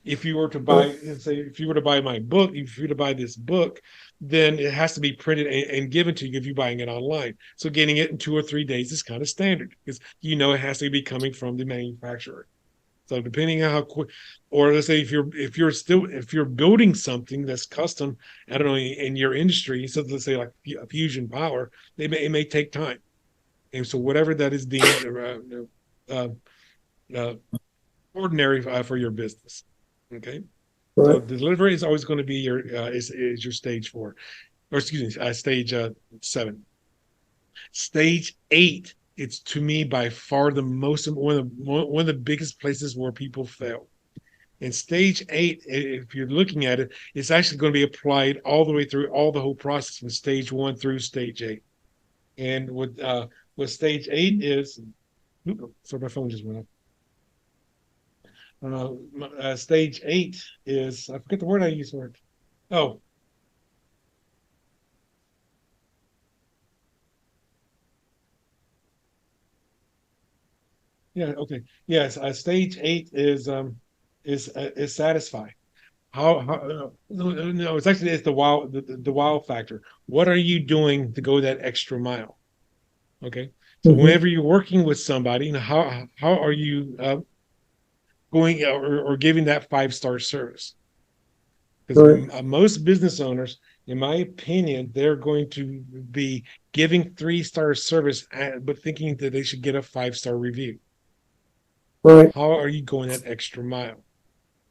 D: If you were to buy, say, if you were to buy my book, if you were to buy this book, then it has to be printed and given to you if you're buying it online. So getting it in 2 or 3 days is kind of standard, because it has to be coming from the manufacturer. So depending on how quick, or let's say if you're building something that's custom, I don't know, in your industry, so let's say like fusion power, it may take time. And so whatever that is deemed ordinary for your business. Okay. So delivery is always going to be your is your stage 4, or excuse me, stage 7. Stage 8, it's to me by far the most one of the biggest places where people fail. And stage 8, if you're looking at it, it's actually going to be applied all the way through the whole process from stage 1 through stage 8. And what stage 8 is, so my phone just went up. Stage 8 is, I forget the word I used for it. Oh. Yeah, okay. Yes, stage 8 is satisfy. No, it's the wow factor. What are you doing to go that extra mile? Okay. So whenever you're working with somebody, how are you going or giving that 5-star service? Because most business owners, in my opinion, they're going to be giving 3-star service, but thinking that they should get a 5-star review. How are you going that extra mile?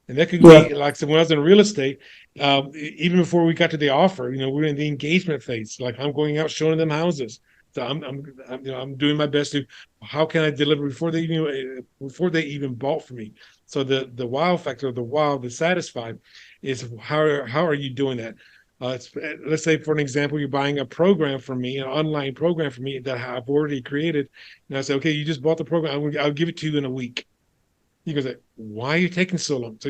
D: And that could be, like I said, when I was in real estate, even before we got to the offer, we're in the engagement phase. Like I'm going out showing them houses. So I'm doing my best to, how can I deliver before they even bought from me? So the wow factor, the satisfied, is how are you doing that? Let's say, for an example, you're buying a program from me, an online program from me that I've already created, and I say, okay, you just bought the program. I'll give it to you in a week. You go, why are you taking so long? So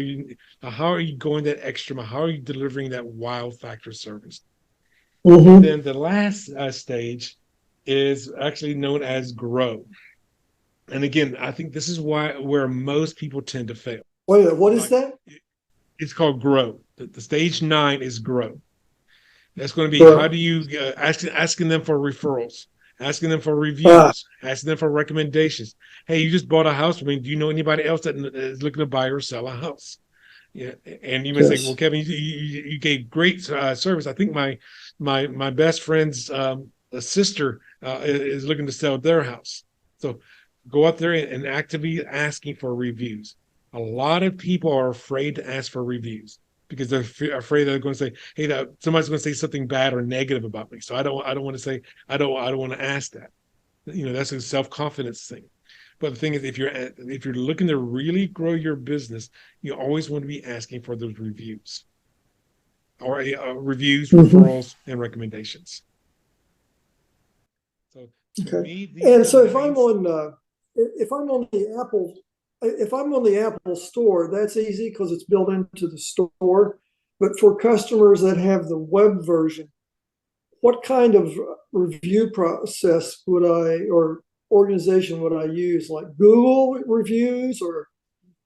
D: how are you going that extra mile? How are you delivering that wow factor service? And then the last stage is actually known as grow. And again, I think this is where most people tend to fail.
B: Wait, what is that?
D: It's called grow. The stage 9 is grow. That's going to be, how do you asking them for referrals, asking them for reviews, asking them for recommendations. Hey, you just bought a house from me. Do you know anybody else that is looking to buy or sell a house? Yeah, and you may say, well, Kevin, you gave great service. I think my best friend's sister is looking to sell their house. So go out there and actively asking for reviews. A lot of people are afraid to ask for reviews, because they're afraid they're going to say, hey, somebody's going to say something bad or negative about me. So I don't want to say, I don't want to ask that. That's a self-confidence thing. But the thing is, if you're looking to really grow your business, you always want to be asking for those reviews, or reviews, referrals, and recommendations. So to me,
B: and so if I'm on the Apple store, that's easy because it's built into the store. But for customers that have the web version, what kind of review process or organization would I use? Like Google reviews, or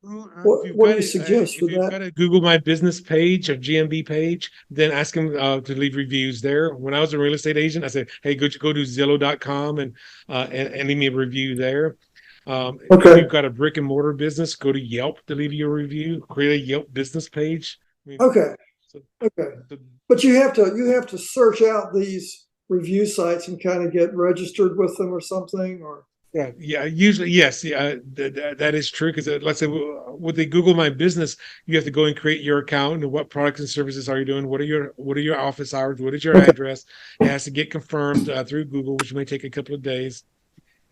B: what do you suggest for that? If
D: you've got a Google My Business page or GMB page, then ask them to leave reviews there. When I was a real estate agent, I said, hey, go to Zillow.com and leave me a review there. If you've got a brick and mortar business, go to Yelp to leave you a review. Create a Yelp business page.
B: But you have to search out these review sites and kind of get registered with them or something, or
D: usually yes, that is true, because let's say with the Google My Business, you have to go and create your account and what products and services are you doing, what are your office hours, what is your address. It has to get confirmed through Google, which may take a couple of days,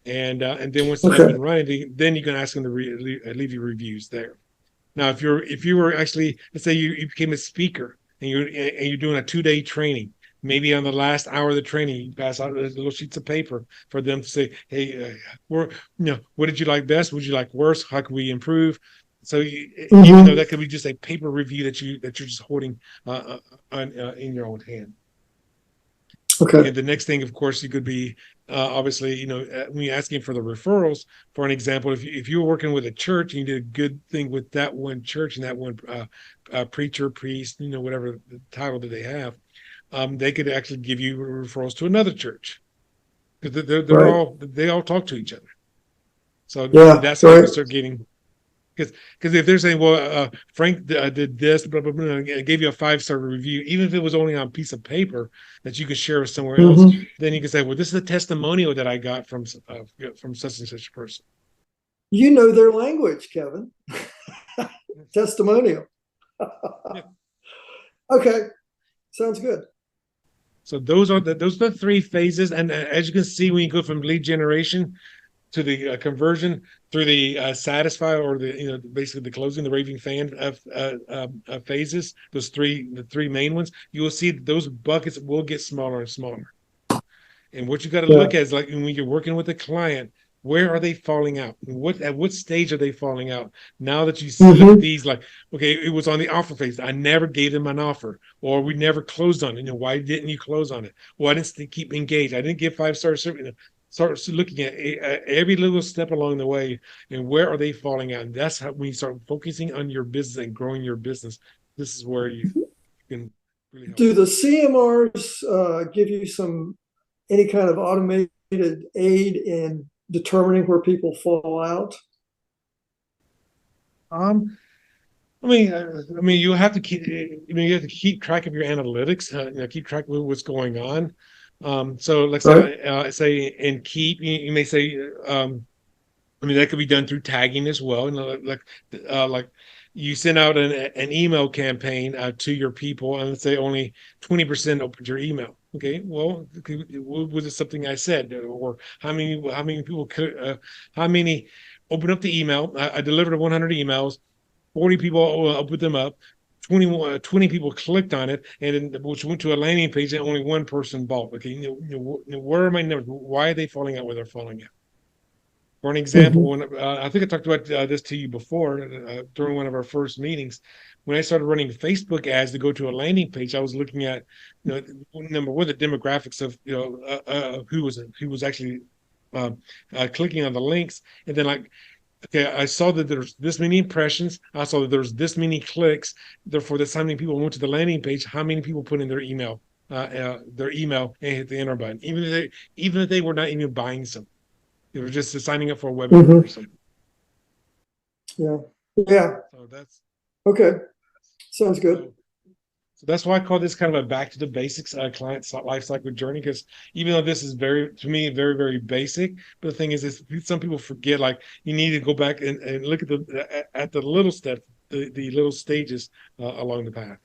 D: and then once it's up and running, then you can ask them to leave you reviews there. Now, if you were actually, let's say you became a speaker and you're doing a 2-day training, maybe on the last hour of the training, you pass out little sheets of paper for them to say, "Hey, what did you like best? Would you like worse? How can we improve?" So even though that could be just a paper review that you're just holding in your own hand.
B: Okay.
D: And the next thing, of course, you could be obviously, when you're asking for the referrals, for an example, if you were working with a church and you did a good thing with that one church and that one preacher, priest, whatever the title that they have, they could actually give you referrals to another church because they all talk to each other. So that's how you can start getting. Because if they're saying, well, Frank did this, blah, blah, blah, and gave you a 5-star review, even if it was only on a piece of paper that you could share with somewhere else, then you can say, well, this is a testimonial that I got from such and such a person.
B: You know their language, Kevin. Testimonial. Okay, sounds good.
D: So those are the 3 phases, and as you can see, when you go from lead generation to the conversion through the satisfy or the basically the closing, the raving fan phases, the 3 main ones, you will see those buckets will get smaller and smaller. And what you got to look at is like when you're working with a client, where are they falling out? At what stage are they falling out? Now that you see look at these, like, okay, it was on the offer phase. I never gave them an offer, or we never closed on it. Why didn't you close on it? Well, I didn't keep engaged. I didn't give 5-star service. Start looking at every little step along the way, and where are they falling out? And that's how when you start focusing on your business and growing your business. This is where you can really help.
B: Do the CMRs give you any kind of automated aid in determining where people fall out?
D: I mean, you have to keep track of your analytics. Keep track of what's going on. So let's say in Keep, you may say, that could be done through tagging as well. Like you send out an email campaign to your people, and let's say only 20% opened your email. Okay, well, was it something I said, or how many people how many open up the email? I delivered 100 emails, 40 people opened them up. 20 people clicked on it, and which went to a landing page and only one person bought. Okay, where are my numbers? Why are they falling out where they're falling out? For an example, when I think I talked about this to you before during one of our first meetings, when I started running Facebook ads to go to a landing page, I was looking at number one, the demographics of who was actually clicking on the links, and then okay, I saw that there's this many impressions. I saw that there's this many clicks. Therefore, that's how many people went to the landing page. How many people put in their email and hit the enter button, even if they were not even buying something. They were just signing up for a webinar or something.
B: Yeah.
D: So that's
B: okay. Sounds good.
D: So that's why I call this kind of a back to the basics client lifecycle journey, because even though this is to me, very, very basic, but the thing is some people forget, like you need to go back and look at the little steps, the little stages along the path.